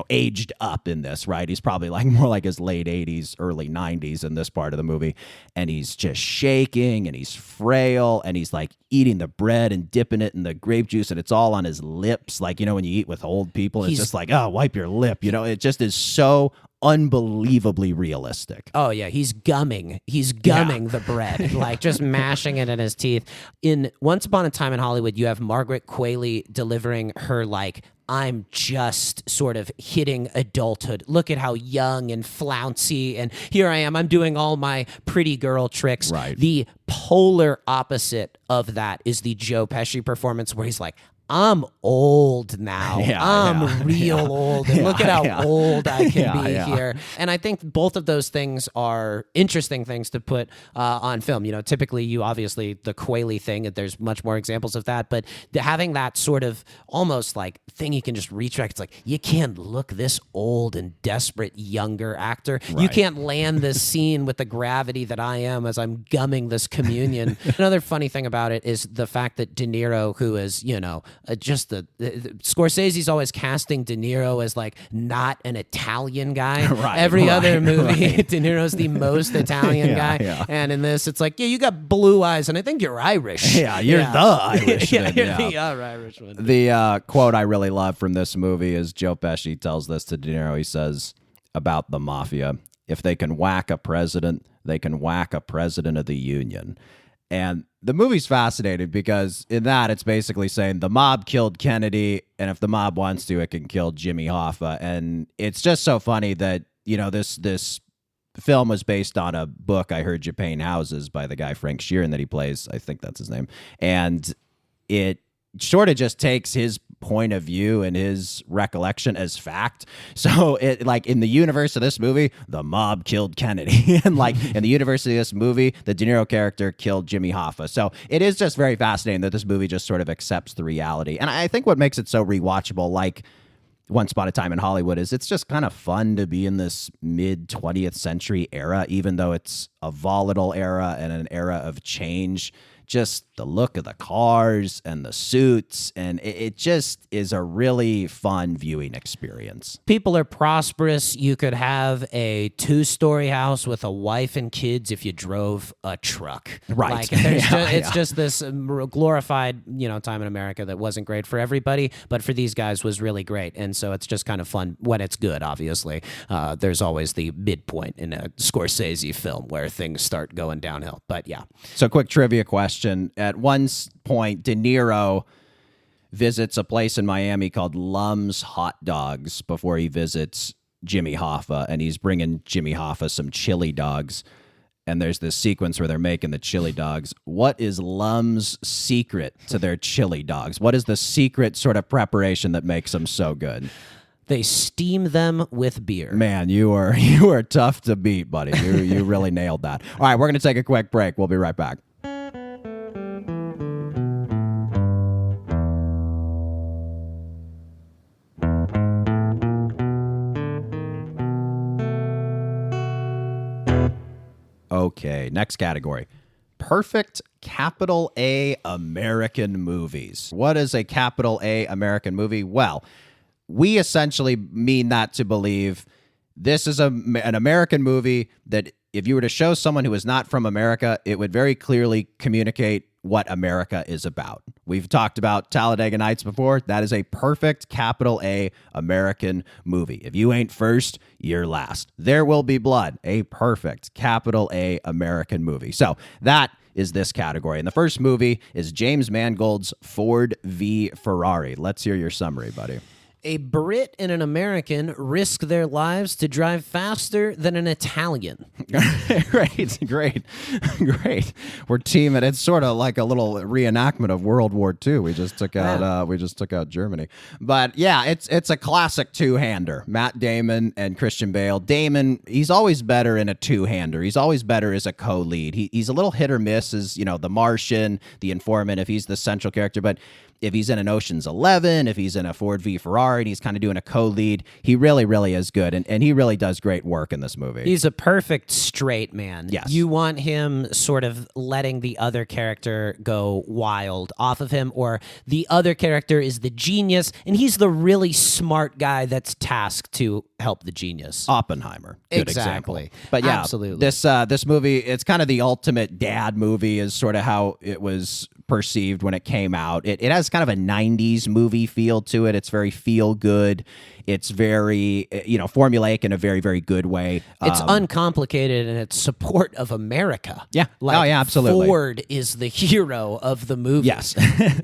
aged up in this, right? He's probably like more like his late 80s, early 90s in this part of the movie. And he's just shaking and he's frail and he's like eating the bread and dipping it in the grape juice, and it's all on his lips. Like, when you eat with old people, it's just like, oh, wipe your lip. It just is so unbelievably realistic. Oh yeah, he's gumming the bread, like just mashing it in his teeth. In Once Upon a Time in Hollywood, you have Margaret Qualley delivering her like, I'm just sort of hitting adulthood. Look at how young and flouncy, and here I am. I'm doing all my pretty girl tricks. Right. The polar opposite of that is the Joe Pesci performance where he's like, I'm old now. I'm real old. And look at how old I can be here. And I think both of those things are interesting things to put on film. Typically the Quayle thing, there's much more examples of that, but having that sort of almost like thing you can just retract. It's like, you can't look this old and desperate younger actor. Right. You can't land this scene with the gravity that I am as I'm gumming this communion. Another funny thing about it is the fact that De Niro, who is, just Scorsese's always casting De Niro as like not an Italian guy. Every other movie, De Niro's the most Italian guy. Yeah. And in this, it's like, you got blue eyes, and I think you're Irish. Yeah, you're the Irishman. You're the Irishman. The quote I really love from this movie is Joe Pesci tells this to De Niro. He says about the mafia, if they can whack a president, they can whack a president of the union. And the movie's fascinating because in that it's basically saying the mob killed Kennedy, and if the mob wants to, it can kill Jimmy Hoffa. And it's just so funny that, this film was based on a book, I Heard You Paint Houses, by the guy Frank Sheeran that he plays. I think that's his name. And it sort of just takes his point of view and his recollection as fact. So it, like, in the universe of this movie, the mob killed Kennedy. And like in the universe of this movie, the De Niro character killed Jimmy Hoffa. So it is just very fascinating that this movie just sort of accepts the reality. And I think what makes it so rewatchable, like Once Upon a Time in Hollywood, is it's just kind of fun to be in this mid 20th century era, even though it's a volatile era and an era of change. Just the look of the cars and the suits, and it just is a really fun viewing experience. People are prosperous. You could have a 2-story house with a wife and kids if you drove a truck. Right. Like, it's just this glorified, time in America that wasn't great for everybody, but for these guys was really great. And so it's just kind of fun when it's good, obviously. There's always the midpoint in a Scorsese film where things start going downhill. But yeah. So quick trivia question. At one point, De Niro visits a place in Miami called Lum's Hot Dogs before he visits Jimmy Hoffa, and he's bringing Jimmy Hoffa some chili dogs. and there's this sequence where they're making the chili dogs. What is Lum's secret to their chili dogs? What is the secret sort of preparation that makes them so good? They steam them with beer. Man, you are tough to beat, buddy. You really nailed that. All right, we're going to take a quick break. We'll be right back. Okay, next category. Perfect capital A American movies. What is a capital A American movie? Well, we essentially mean that to believe this is an American movie that if you were to show someone who is not from America, it would very clearly communicate what America is about. We've talked about Talladega Nights before. That is a perfect capital A American movie. If you ain't first, you're last. There Will Be Blood, a perfect capital A American movie. So that is this category. And the first movie is James Mangold's Ford v. Ferrari. Let's hear your summary, buddy. A Brit and an American risk their lives to drive faster than an Italian. Great. We're teaming. It's sort of like a little reenactment of World War II. We just took out Germany. But yeah, it's a classic two-hander. Matt Damon and Christian Bale. Damon, he's always better in a two-hander. He's always better as a co-lead. He's a little hit or miss as, The Martian, The Informant, if he's the central character, but if he's in an Ocean's 11, if he's in a Ford v. Ferrari, and he's kind of doing a co-lead, he really, really is good, and he really does great work in this movie. He's a perfect straight man. Yes. You want him sort of letting the other character go wild off of him, or the other character is the genius, and he's the really smart guy that's tasked to help the genius. Oppenheimer. Good exactly. example. But yeah, absolutely. This movie, it's kind of the ultimate dad movie is sort of how it was perceived when it came out. It has kind of a 90s movie feel to it. It's very feel good. It's very, formulaic in a very, very good way. It's uncomplicated in its support of America. Yeah. Like, yeah, absolutely. Ford is the hero of the movie. Yes.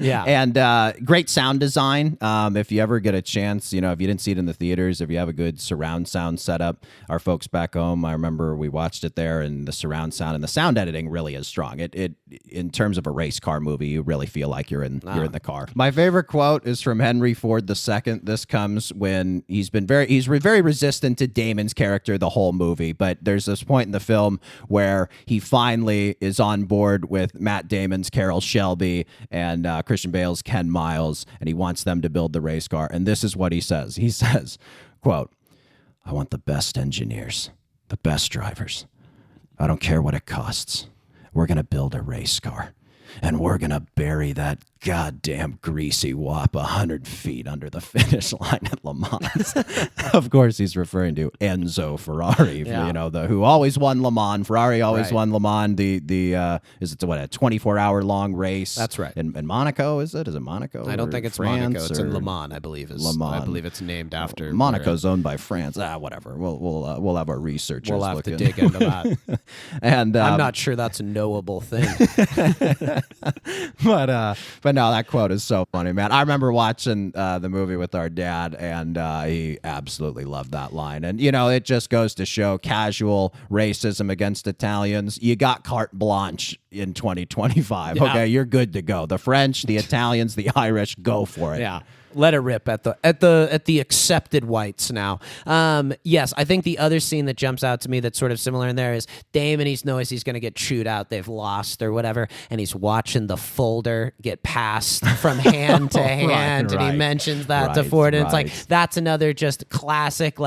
Yeah. And great sound design. If you ever get a chance, if you didn't see it in the theaters, if you have a good surround sound setup, our folks back home, I remember we watched it there, and the surround sound and the sound editing really is strong. It in terms of a race car movie, you really feel like you're in the car. My favorite quote is from Henry Ford II. This comes when he's very resistant to Damon's character the whole movie, but there's this point in the film where he finally is on board with Matt Damon's Carroll Shelby and Christian Bale's Ken Miles, and he wants them to build the race car. And this is what he says. He says, quote, "I want the best engineers, the best drivers. I don't care what it costs. We're going to build a race car, and we're going to bury that goddamn greasy wop 100 feet under the finish line at Le Mans." Of course, he's referring to Enzo Ferrari, who always won Le Mans. Ferrari always won Le Mans. Is it a 24-hour long race? That's right. In Monaco, is it? Is it Monaco? I don't think it's France, Monaco. It's in Le Mans, I believe. Le Mans. I believe it's named after Monaco's owned by France. Whatever. We'll have our researchers. We'll have to dig into that. And I'm not sure that's a knowable thing. But no, that quote is so funny, man. I remember watching the movie with our dad, and he absolutely loved that line. And, it just goes to show casual racism against Italians. You got carte blanche in 2025. Yeah. Okay, you're good to go. The French, the Italians, the Irish, go for it. Yeah. Let it rip at the accepted whites now. Yes, I think the other scene that jumps out to me that's sort of similar in there is Damon. He knows he's going to get chewed out. They've lost or whatever, and he's watching the folder get passed from hand to hand, and he mentions that to Ford, and it's like that's another just classic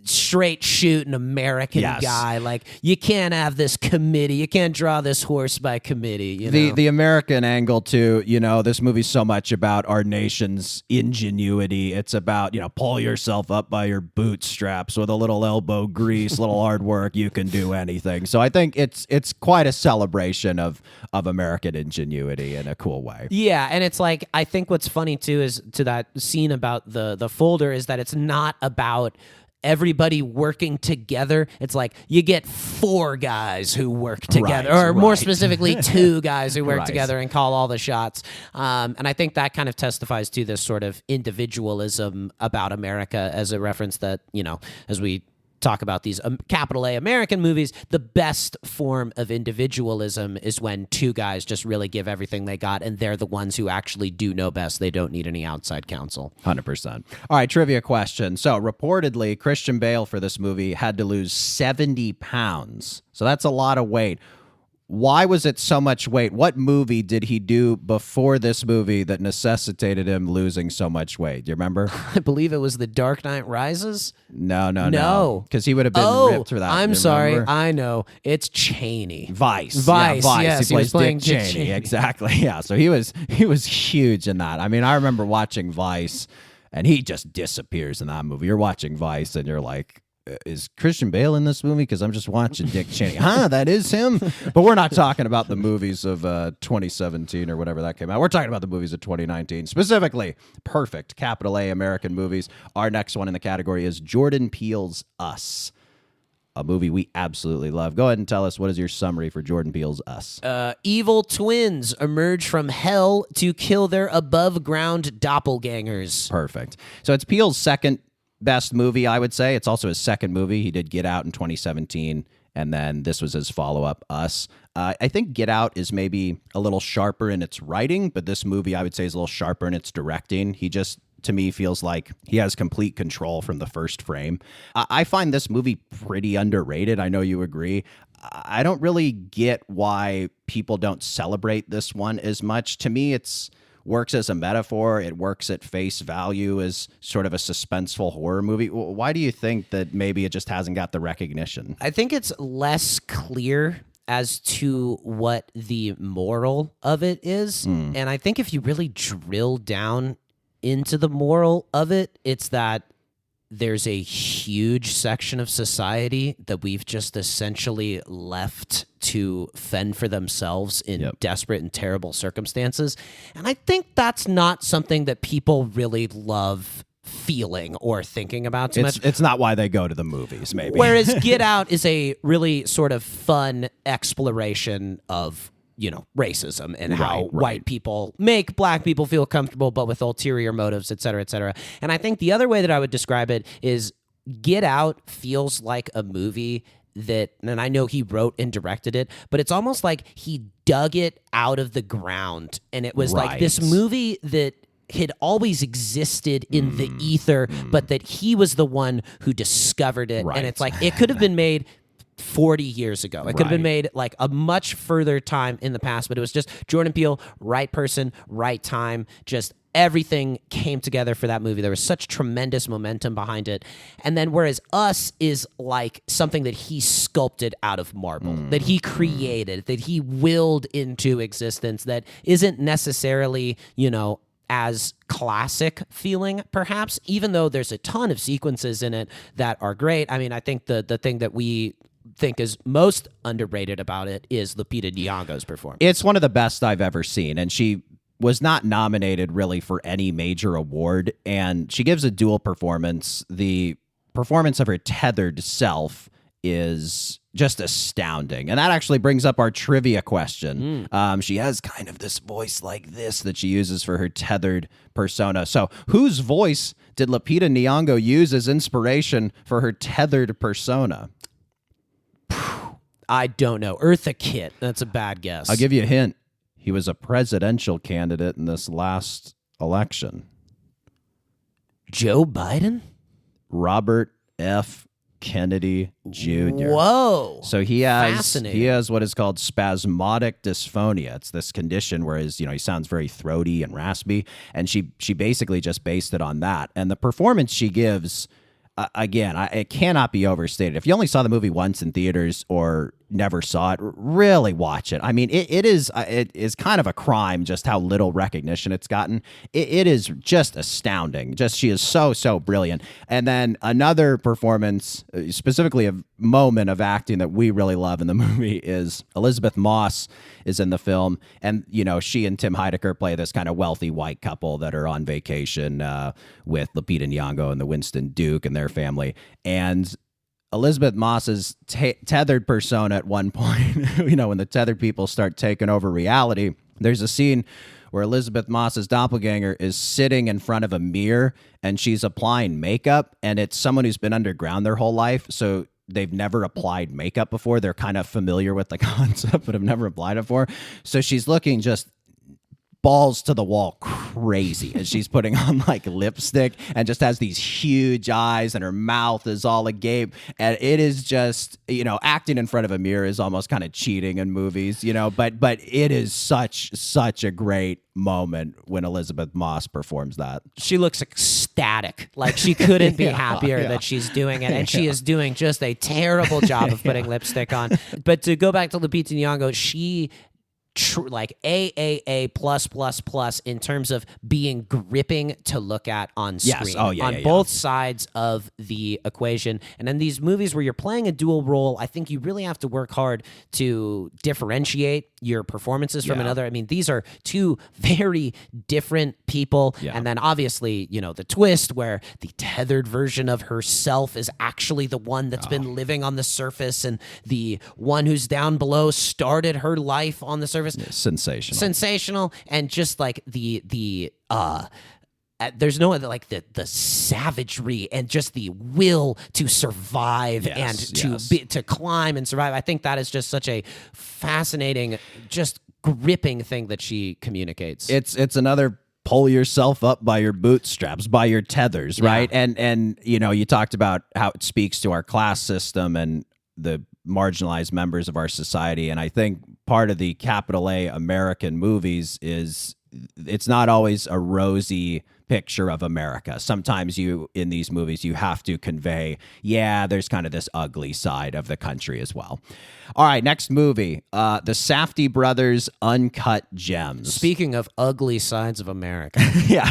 straight shooting American guy. Like, you can't have this committee. You can't draw this horse by committee. The American angle too. This movie's so much about our nation's ingenuity. It's about pull yourself up by your bootstraps with a little elbow grease, little hard work. You can do anything. So I think it's quite a celebration of American ingenuity in a cool way. Yeah, and it's like, I think what's funny too is to that scene about the folder is that it's not about everybody working together. It's like you get 4 guys who work together, or more specifically 2 guys who work together and call all the shots. And I think that kind of testifies to this sort of individualism about America as a reference that, as we talk about these capital A American movies, the best form of individualism is when two guys just really give everything they got, and they're the ones who actually do know best. They don't need any outside counsel. 100%. All right, trivia question. So reportedly, Christian Bale for this movie had to lose 70 pounds. So that's a lot of weight. Why was it so much weight? What movie did he do before this movie that necessitated him losing so much weight? Do you remember? I believe it was The Dark Knight Rises. No. Because he would have been ripped for that. I'm sorry. I know. It's Cheney. Vice. Yeah, Vice. Yes, he plays playing Dick Cheney. Exactly. Yeah. So he was huge in that. I mean, I remember watching Vice, and he just disappears in that movie. You're watching Vice, and you're like, is Christian Bale in this movie? Because I'm just watching Dick Cheney. That is him? But we're not talking about the movies of 2017 or whatever that came out. We're talking about the movies of 2019. Specifically, perfect capital A American movies. Our next one in the category is Jordan Peele's Us, a movie we absolutely love. Go ahead and tell us, what is your summary for Jordan Peele's Us? Evil twins emerge from hell to kill their above-ground doppelgangers. Perfect. So it's Peele's second best movie, I would say. It's also his second movie. He did Get Out in 2017, and then this was his follow-up, Us. I think Get Out is maybe a little sharper in its writing, but this movie, I would say, is a little sharper in its directing. He just, to me, feels like he has complete control from the first frame. I find this movie pretty underrated. I know you agree. I don't really get why people don't celebrate this one as much. To me, it's works as a metaphor. It works at face value as sort of a suspenseful horror movie. Why do you think that maybe it just hasn't got the recognition? I think it's less clear as to what the moral of it is. And I think if you really drill down into the moral of it, it's that there's a huge section of society that we've just essentially left to fend for themselves in desperate and terrible circumstances. And I think that's not something that people really love feeling or thinking about too much. It's not why they go to the movies, maybe. Whereas Get Out is a really sort of fun exploration of, racism and how white people make black people feel comfortable, but with ulterior motives, et cetera, et cetera. And I think the other way that I would describe it is Get Out feels like a movie that, and I know he wrote and directed it, but it's almost like he dug it out of the ground. And it was like this movie that had always existed in the ether, but that he was the one who discovered it. And it's like, it could have been made 40 years ago. It could have been made like a much further time in the past, but it was just Jordan Peele, right person, right time, just everything came together for that movie. There was such tremendous momentum behind it. And then whereas Us is like something that he sculpted out of marble, that he created, that he willed into existence, that isn't necessarily, as classic feeling, perhaps, even though there's a ton of sequences in it that are great. I mean, I think the thing that we think is most underrated about it is Lupita Nyong'o's performance. It's one of the best I've ever seen, and she was not nominated really for any major award, and she gives a dual performance. The performance of her tethered self is just astounding, and that actually brings up our trivia question. She has kind of this voice like this that she uses for her tethered persona. So whose voice did Lupita Nyong'o use as inspiration for her tethered persona? I don't know. Eartha Kitt. That's a bad guess. I'll give you a hint. He was a presidential candidate in this last election. Joe Biden? Robert F. Kennedy Jr. Whoa. So he has what is called spasmodic dysphonia. It's this condition where he sounds very throaty and raspy, and she basically just based it on that. And the performance she gives, again, it cannot be overstated. If you only saw the movie once in theaters or never saw it, really watch it. I mean, it is kind of a crime just how little recognition it's gotten. It is just astounding. She is so brilliant. And then another performance, specifically a moment of acting that we really love in the movie, is Elizabeth Moss is in the film, and she and Tim Heidecker play this kind of wealthy white couple that are on vacation with Lupita Nyong'o and the Winston Duke and their family. And Elizabeth Moss's tethered persona at one point, when the tethered people start taking over reality, There's a scene where Elizabeth Moss's doppelganger is sitting in front of a mirror and she's applying makeup, and it's someone who's been underground their whole life. So they've never applied makeup before. They're kind of familiar with the concept, but have never applied it before. So she's looking just balls to the wall crazy as she's putting on like lipstick and just has these huge eyes and her mouth is all agape. And it is just, acting in front of a mirror is almost kind of cheating in movies, but it is such a great moment when Elizabeth Moss performs that. She looks ecstatic. Like she couldn't be happier that she's doing it. And she is doing just a terrible job of putting lipstick on. But to go back to Lupita Nyong'o, she like AAA+++ in terms of being gripping to look at on screen. Yes. Both sides of the equation. And in these movies where you're playing a dual role, I think you really have to work hard to differentiate your performances from another. I mean, these are two very different people. Yeah. And then obviously, the twist where the tethered version of herself is actually the one that's been living on the surface, and the one who's down below started her life on the surface. Sensational. And just like there's no other, like the savagery and just the will to survive to climb and survive. I think that is just such a fascinating, just gripping thing that she communicates. It's another pull yourself up by your bootstraps, by your tethers, right? And you talked about how it speaks to our class system and the marginalized members of our society. And I think part of the capital A American movies is it's not always a rosy picture of America. Sometimes in these movies, you have to convey, there's kind of this ugly side of the country as well. All right, next movie, the Safdie Brothers' Uncut Gems. Speaking of ugly sides of America.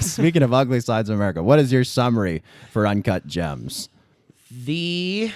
Speaking of ugly sides of America, what is your summary for Uncut Gems? The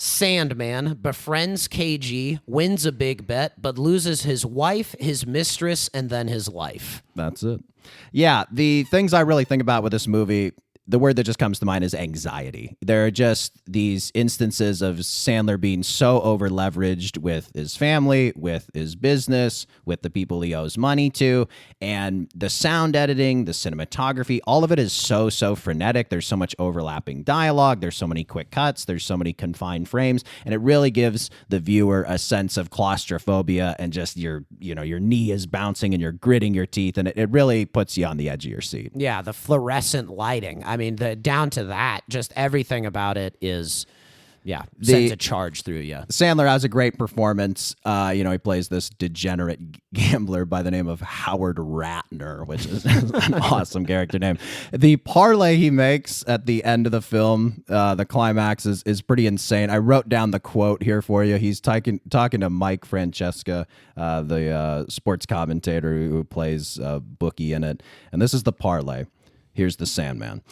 Sandman befriends KG, wins a big bet, but loses his wife, his mistress, and then his life. That's it. Yeah, the things I really think about with this movie, the word that just comes to mind is anxiety. There are just these instances of Sandler being so over leveraged with his family, with his business, with the people he owes money to, and the sound editing, the cinematography, all of it is so frenetic. There's so much overlapping dialogue. There's so many quick cuts. There's so many confined frames, and it really gives the viewer a sense of claustrophobia and just your knee is bouncing and you're gritting your teeth, and it really puts you on the edge of your seat. Yeah, the fluorescent lighting. I mean, down to that, just everything about it is, sends a charge through you. Sandler has a great performance. He plays this degenerate gambler by the name of Howard Ratner, which is an awesome character name. The parlay he makes at the end of the film, the climax, is pretty insane. I wrote down the quote here for you. He's talking to Mike Francesca, the sports commentator who plays bookie in it. And this is the parlay. Here's the Sandman.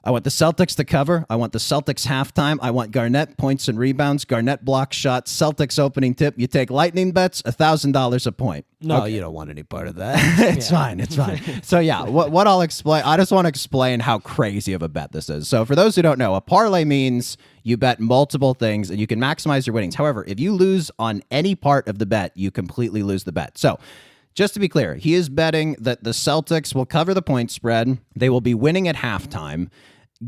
I want the Celtics to cover. I want the Celtics halftime. I want Garnett points and rebounds. Garnett block shots. Celtics opening tip. You take lightning bets, $1,000 a point. No, You don't want any part of that. It's fine. So what I'll explain, I just want to explain how crazy of a bet this is. So for those who don't know, a parlay means you bet multiple things and you can maximize your winnings. However, if you lose on any part of the bet, you completely lose the bet. So just to be clear, he is betting that the Celtics will cover the point spread. They will be winning at halftime.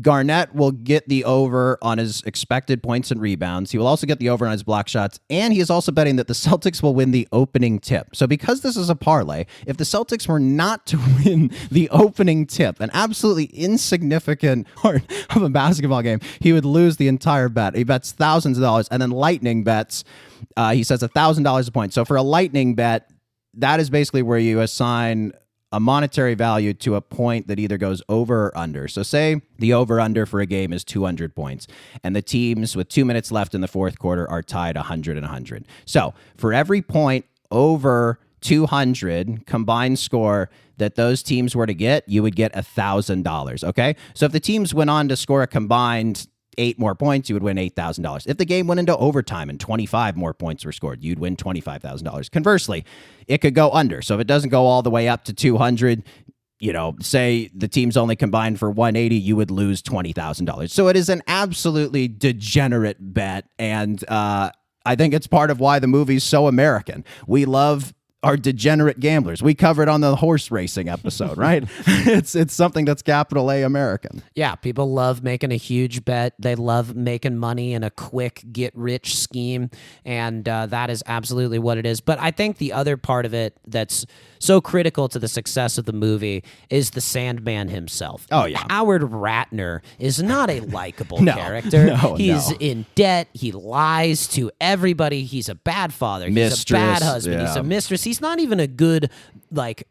Garnett will get the over on his expected points and rebounds. He will also get the over on his block shots. And he is also betting that the Celtics will win the opening tip. So because this is a parlay, if the Celtics were not to win the opening tip, an absolutely insignificant part of a basketball game, he would lose the entire bet. He bets thousands of dollars. And then Lightning bets, he says $1,000 a point. So for a Lightning bet, that is basically where you assign a monetary value to a point that either goes over or under. So say the over-under for a game is 200 points, and the teams with 2 minutes left in the fourth quarter are tied 100 and 100. So for every point over 200 combined score that those teams were to get, you would get $1,000, okay? So if the teams went on to score a combined 8 more points, you would win $8,000. If the game went into overtime and 25 more points were scored, you'd win $25,000. Conversely, it could go under. So if it doesn't go all the way up to 200, say the teams only combined for 180, you would lose $20,000. So it is an absolutely degenerate bet. And I think it's part of why the movie's so American. We love are degenerate gamblers. We covered on the horse racing episode, right? It's something that's capital A American. Yeah, people love making a huge bet. They love making money in a quick get-rich scheme, and that is absolutely what it is. But I think the other part of it that's so critical to the success of the movie is the Sandman himself. Oh, yeah. Howard Ratner is not a likable No, character. no, He's no. in debt. He lies to everybody. He's a bad father. He's Mistress, a bad husband. He's yeah. a mistress. He's not even a good, like,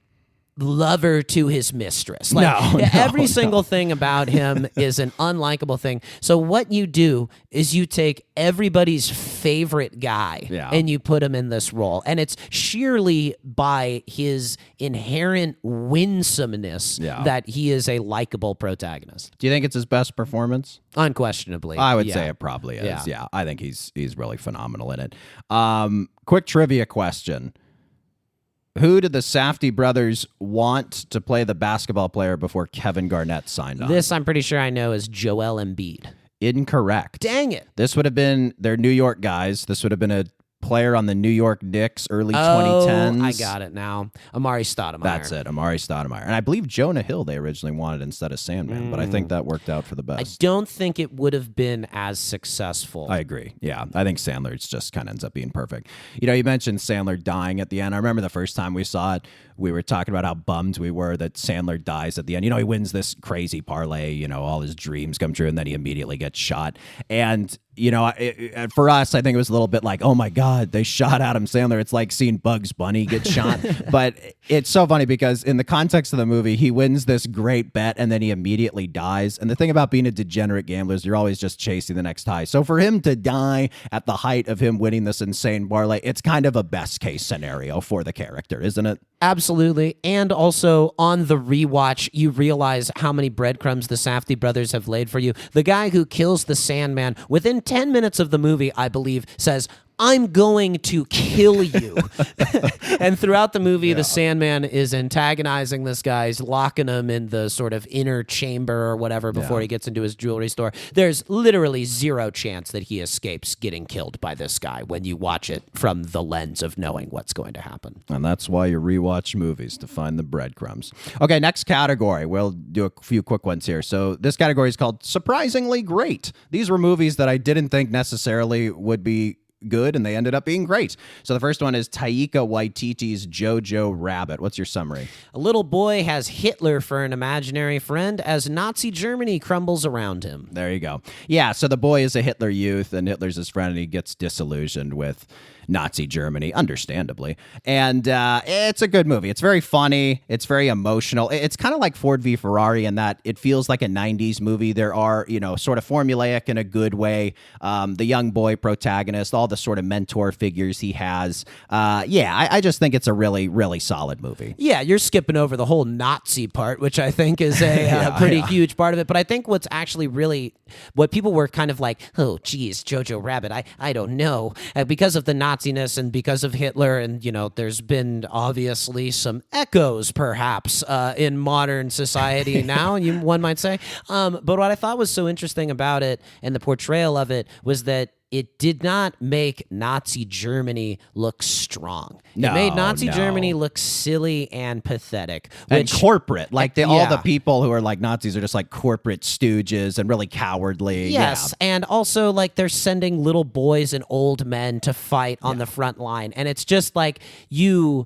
lover to his mistress. Like, every single thing about him is an unlikable thing. So what you do is you take everybody's favorite guy and you put him in this role. And it's sheerly by his inherent winsomeness that he is a likable protagonist. Do you think it's his best performance? Unquestionably. I would yeah. say it probably is. Yeah. Yeah, I think he's really phenomenal in it. Quick trivia question. Who did the Safdie brothers want to play the basketball player before Kevin Garnett signed on? This, I'm pretty sure I know, is Joel Embiid. Incorrect. Dang it. This would have been their New York guys. This would have been a player on the New York Knicks, early 2010s. I got it now. Amari Stoudemire. That's it, Amari Stoudemire. And I believe Jonah Hill they originally wanted instead of Sandman, but I think that worked out for the I best. don't think it would have been as successful. I agree. Yeah, I think Sandler's just kind of ends up being perfect. You know, you mentioned Sandler dying at the end. I remember the first time we saw it, we were talking about how bummed we were that Sandler dies at the end. You know, he wins this crazy parlay, you know, all his dreams come true, and then he immediately gets shot. And, you know, for us, I think it was a little bit like, oh my God, they shot Adam Sandler. It's like seeing Bugs Bunny get shot. But it's so funny because in the context of the movie, he wins this great bet and then he immediately dies. And the thing about being a degenerate gambler is you're always just chasing the next high. So for him to die at the height of him winning this insane parlay, it's kind of a best case scenario for the character, isn't it? Absolutely. And also on the rewatch, you realize how many breadcrumbs the Safdie brothers have laid for you. The guy who kills the Sandman within 10 minutes of the movie, I believe, says, I'm going to kill you. And throughout the movie, the Sandman is antagonizing this guy. He's locking him in the sort of inner chamber or whatever before he gets into his jewelry store. There's literally zero chance that he escapes getting killed by this guy when you watch it from the lens of knowing what's going to happen. And that's why you rewatch movies, to find the breadcrumbs. Okay, next category. We'll do a few quick ones here. So this category is called Surprisingly Great. These were movies that I didn't think necessarily would be good, and they ended up being great. So the first one is Taika Waititi's Jojo Rabbit. What's your summary? A little boy has Hitler for an imaginary friend as Nazi Germany crumbles around him. There you go. Yeah, so the boy is a Hitler youth, and Hitler's his friend, and he gets disillusioned with Nazi Germany, understandably. And it's a good movie. It's very funny. It's very emotional. It's kind of like Ford v. Ferrari in that it feels like a 90s movie. There are, you know, sort of formulaic in a good way. The young boy protagonist, all the sort of mentor figures he has. I just think it's a really, really solid movie. Yeah, you're skipping over the whole Nazi part, which I think is a pretty huge part of it. But I think what's actually really, what people were kind of like, oh, geez, Jojo Rabbit, I don't know. Because of the Nazis and because of Hitler, and you know, there's been obviously some echoes perhaps in modern society now, one might say. But what I thought was so interesting about it and the portrayal of it was that it did not make Nazi Germany look strong. It made Nazi Germany look silly and pathetic. And corporate. Like all the people who are like Nazis are just like corporate stooges and really cowardly. Yes, and also like they're sending little boys and old men to fight on the front line. And it's just like you...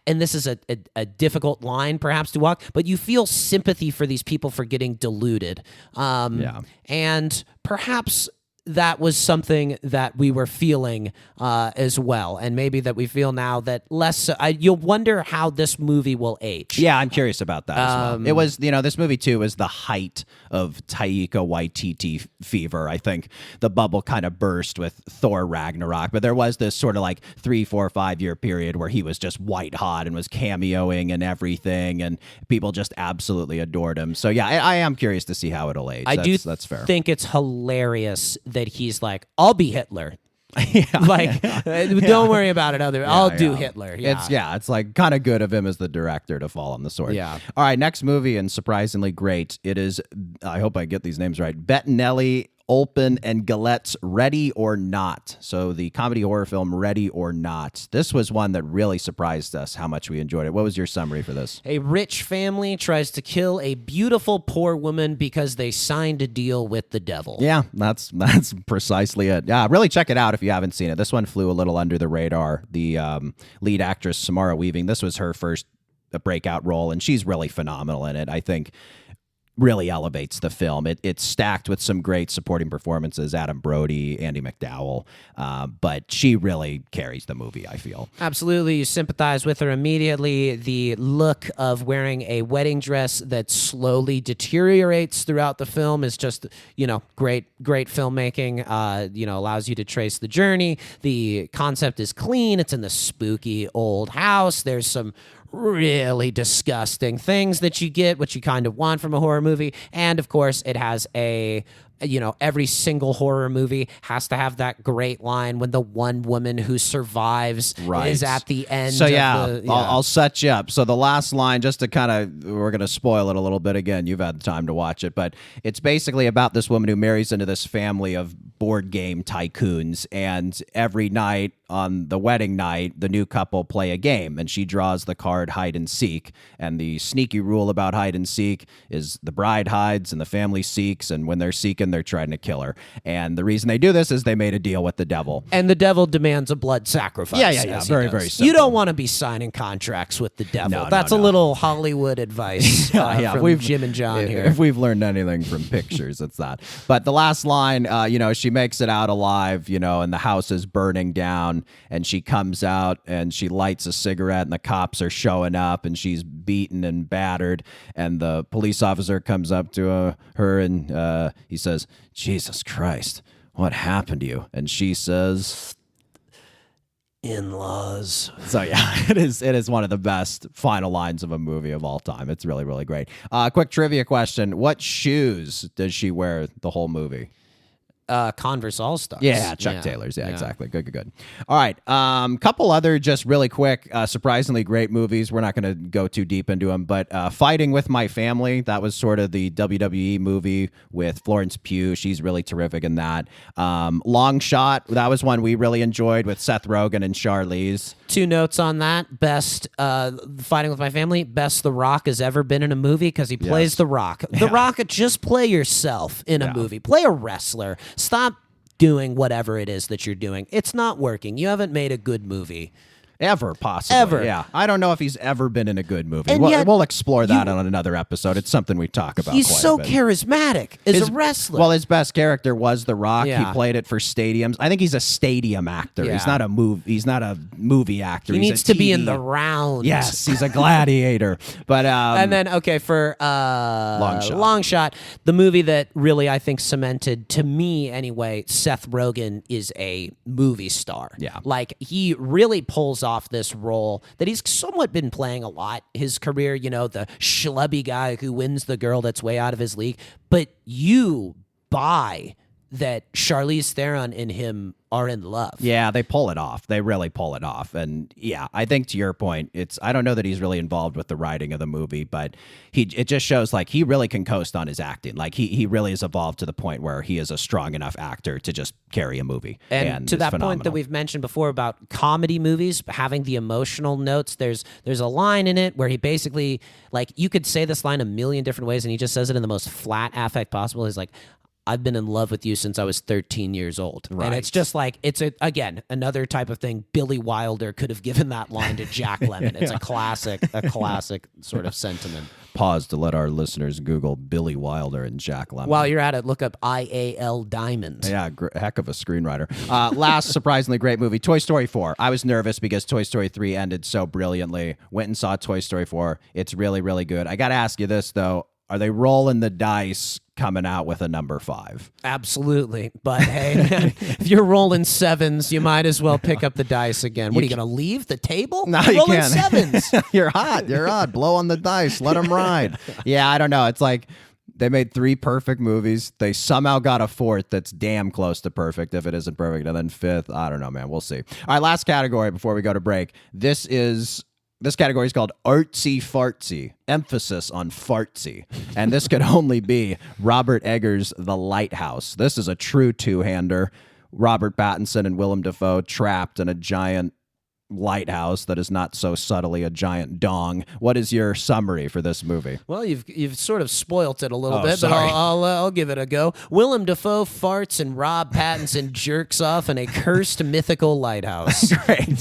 And this is a difficult line perhaps to walk, but you feel sympathy for these people for getting deluded. And perhaps that was something that we were feeling as well, and maybe that we feel now that less so. You'll wonder how this movie will age. Yeah, I'm curious about that as well. It was, you know, this movie too was the height of Taika Waititi fever. I think the bubble kind of burst with Thor Ragnarok, but there was this sort of like 3, 4, 5 year period where he was just white hot and was cameoing and everything, and people just absolutely adored him. So yeah, I am curious to see how it'll age. That's fair. Think it's hilarious that he's like, I'll be Hitler. Don't worry about it. I'll do Hitler. Yeah. It's like kind of good of him as the director to fall on the sword. Yeah. All right, next movie, and surprisingly great. It is, I hope I get these names right, Bettinelli Olpen and Galette's Ready or Not. So the comedy horror film Ready or Not. This was one that really surprised us how much we enjoyed it. What was your summary for this? A rich family tries to kill a beautiful poor woman because they signed a deal with the devil. Yeah, that's precisely it. Yeah, really check it out if you haven't seen it. This one flew a little under the radar. The lead actress, Samara Weaving, this was her first breakout role, and she's really phenomenal in it. I think really elevates the film. It's stacked with some great supporting performances, Adam Brody, Andy McDowell, but she really carries the movie, I feel. Absolutely. You sympathize with her immediately. The look of wearing a wedding dress that slowly deteriorates throughout the film is just, great filmmaking, allows you to trace the journey. The concept is clean. It's in the spooky old house. There's some really disgusting things that you get, what you kind of want from a horror movie. And of course, it has every single horror movie has to have that great line when the one woman who survives is at the end. So I'll set you up. So the last line, just to we're going to spoil it a little bit again. You've had time to watch it, but it's basically about this woman who marries into this family of board game tycoons, and every night on the wedding night, the new couple play a game, and she draws the card hide and seek. And the sneaky rule about hide and seek is the bride hides and the family seeks, and when they're seeking, they're trying to kill her. And the reason they do this is they made a deal with the devil. And the devil demands a blood sacrifice. Yeah. Very, very simple. You don't want to be signing contracts with the devil. That's a little Hollywood advice from Jim and John here. If we've learned anything from pictures, it's that. But the last line, she makes it out alive, and the house is burning down, and she comes out and she lights a cigarette, and the cops are showing up, and she's beaten and battered, and the police officer comes up to her and he says, "Jesus Christ, what happened to you?" And she says, "In-laws." So yeah, it is one of the best final lines of a movie of all time. It's really, really great. Quick trivia question: what shoes does she wear the whole movie? Converse All-Stars. Yeah, Chuck Taylor's. Yeah, exactly. Good. All right. Couple other just really quick, surprisingly great movies. We're not going to go too deep into them, but Fighting with My Family, that was sort of the WWE movie with Florence Pugh. She's really terrific in that. Long Shot, that was one we really enjoyed with Seth Rogen and Charlize. 2 notes on that. Best Fighting with My Family, best The Rock has ever been in a movie because he plays The Rock. The Rock, just play yourself in a movie. Play a wrestler. Stop doing whatever it is that you're doing. It's not working. You haven't made a good movie. Ever, possibly. Ever. Yeah. I don't know if he's ever been in a good movie. We'll explore that on another episode. It's something we talk about He's quite so a bit. charismatic as a wrestler. Well, his best character was The Rock. Yeah. He played it for stadiums. I think he's a stadium actor. Yeah. He's not a movie actor. He He's needs a to be in TV the round. Yes, he's a gladiator. But and then, for Long Shot, the movie that really, I think, cemented, to me anyway, Seth Rogen is a movie star. Yeah. Like, he really pulls off this role that he's somewhat been playing a lot his career, the schlubby guy who wins the girl that's way out of his league. But you buy that Charlize Theron and him are in love. Yeah, they pull it off. They really pull it off. And yeah, I think to your point, I don't know that he's really involved with the writing of the movie, but it just shows like he really can coast on his acting. Like he really has evolved to the point where he is a strong enough actor to just carry a movie. And to that point that we've mentioned before about comedy movies having the emotional notes, there's a line in it where he basically, like, you could say this line a million different ways, and he just says it in the most flat affect possible. He's like, "I've been in love with you since I was 13 years old." Right. And it's just like, again, another type of thing. Billy Wilder could have given that line to Jack Lemmon. It's a classic sort of sentiment. Pause to let our listeners Google Billy Wilder and Jack Lemmon. While you're at it, look up IAL Diamond. Yeah, heck of a screenwriter. Last surprisingly great movie, Toy Story 4. I was nervous because Toy Story 3 ended so brilliantly. Went and saw Toy Story 4. It's really, really good. I got to ask you this, though. Are they rolling the dice coming out with a number 5? Absolutely. But hey, man, if you're rolling 7s, you might as well pick up the dice again. What, are you going to leave the table? No, you're you rolling can't. 7s. You're hot. Blow on the dice. Let them ride. Yeah, I don't know. It's like they made 3 perfect movies. They somehow got a 4th that's damn close to perfect if it isn't perfect. And then 5th, I don't know, man. We'll see. All right, last category before we go to break. This category is called Artsy Fartsy. Emphasis on fartsy. and this could only be Robert Eggers' The Lighthouse. This is a true two-hander. Robert Pattinson and Willem Dafoe trapped in a giant lighthouse that is not so subtly a giant dong. What is your summary for this movie? Well, you've sort of spoilt it a little Oh, bit, sorry. but I'll give it a go. Willem Dafoe farts and Rob Pattinson jerks off in a cursed mythical lighthouse.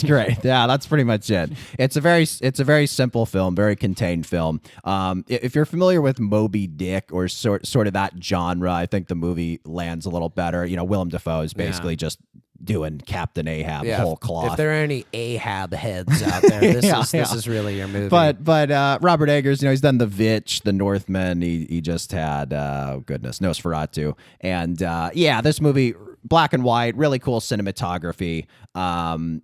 Great. Yeah, that's pretty much it. It's a very simple film, very contained film. If you're familiar with Moby Dick or sort of that genre, I think the movie lands a little better. You know, Willem Dafoe is basically just doing Captain Ahab whole cloth. If there are any Ahab heads out there, this is really your movie. But Robert Eggers, he's done The Vitch, The Northman. He just had Nosferatu, and this movie, black and white, really cool cinematography. The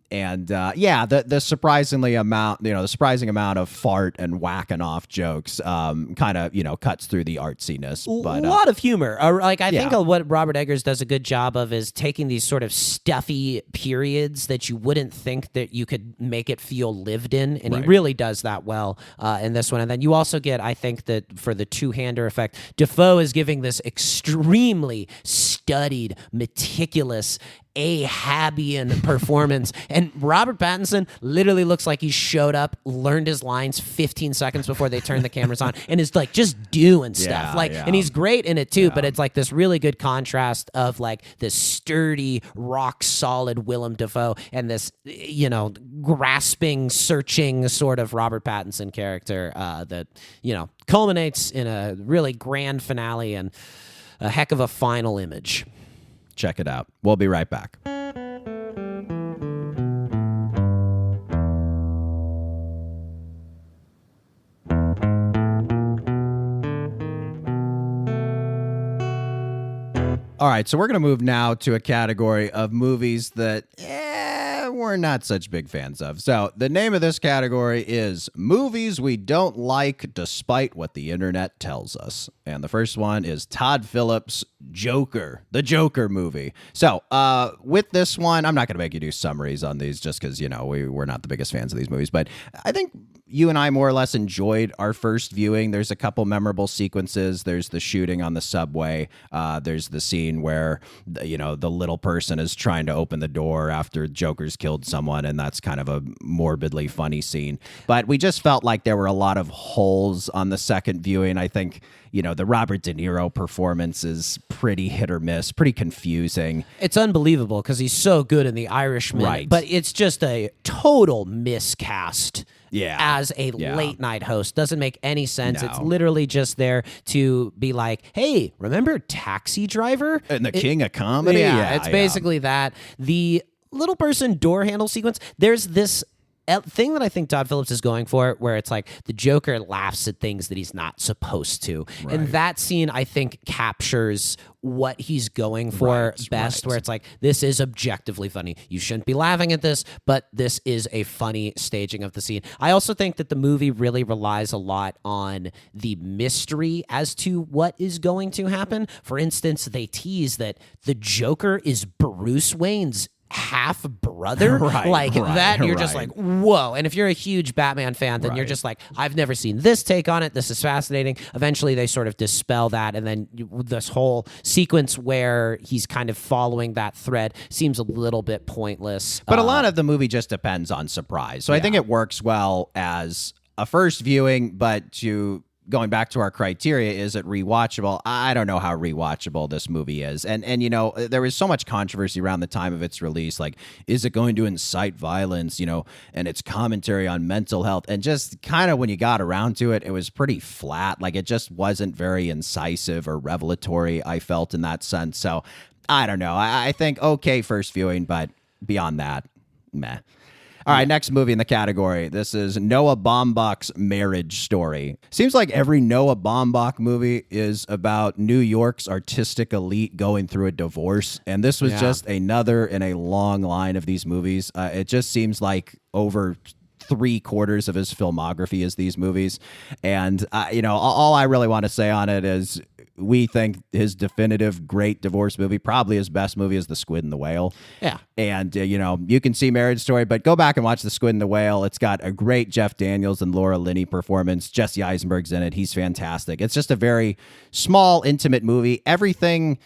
surprising amount of fart and whacking off jokes kind of cuts through the artsiness. But a lot of humor. I think what Robert Eggers does a good job of is taking these sort of stuffy periods that you wouldn't think that you could make it feel lived in, and he really does that well in this one. And then you also get, I think that for the two-hander effect, Dafoe is giving this extremely studied, meticulous, Ahabian performance, and Robert Pattinson literally looks like he showed up, learned his lines 15 seconds before they turned the cameras on, and is like just doing stuff. And he's great in it too, but it's like this really good contrast of like this sturdy, rock solid Willem Dafoe and this grasping, searching sort of Robert Pattinson character that culminates in a really grand finale and a heck of a final image. Check it out. We'll be right back. All right, so we're going to move now to a category of movies that we're not such big fans of. So the name of this category is Movies We Don't Like Despite What the Internet Tells Us. And the first one is Todd Phillips' Joker, the Joker movie. So with this one, I'm not going to make you do summaries on these just because, we're not the biggest fans of these movies. But I think you and I more or less enjoyed our first viewing. There's a couple memorable sequences. There's the shooting on the subway. There's the scene where, the little person is trying to open the door after Joker's killed someone, and that's kind of a morbidly funny scene. But we just felt like there were a lot of holes on the second viewing. I think, the Robert De Niro performance is pretty hit or miss, pretty confusing. It's unbelievable because he's so good in The Irishman, Right. But it's just a total miscast. Yeah. As a late night host. Doesn't make any sense. No. It's literally just there to be like, hey, remember Taxi Driver? And the king of comedy? Yeah, it's basically that. The little person door handle sequence, there's this thing that I think Todd Phillips is going for, where it's like the Joker laughs at things that he's not supposed to. Right. And that scene, I think, captures what he's going for best, where it's like, this is objectively funny. You shouldn't be laughing at this, but this is a funny staging of the scene. I also think that the movie really relies a lot on the mystery as to what is going to happen. For instance, they tease that the Joker is Bruce Wayne's half brother, you're just like, whoa. And if you're a huge Batman fan, then you're just like, I've never seen this take on it. This is fascinating. Eventually they sort of dispel that, and then this whole sequence where he's kind of following that thread seems a little bit pointless. But a lot of the movie just depends on surprise. So I think it works well as a first viewing, but going back to our criteria, is it rewatchable? I don't know how rewatchable this movie is. And there was so much controversy around the time of its release. Like, is it going to incite violence, and its commentary on mental health? And just kind of when you got around to it, it was pretty flat. Like, it just wasn't very incisive or revelatory, I felt, in that sense. So I don't know. I think okay first viewing, but beyond that, meh. All right, next movie in the category. This is Noah Baumbach's Marriage Story. Seems like every Noah Baumbach movie is about New York's artistic elite going through a divorce, and this was just another in a long line of these movies. It just seems like over 3/4 of his filmography is these movies, and all I really want to say on it is, we think his definitive great divorce movie, probably his best movie, is The Squid and the Whale. Yeah. And, you can see Marriage Story, but go back and watch The Squid and the Whale. It's got a great Jeff Daniels and Laura Linney performance. Jesse Eisenberg's in it. He's fantastic. It's just a very small, intimate movie. Everything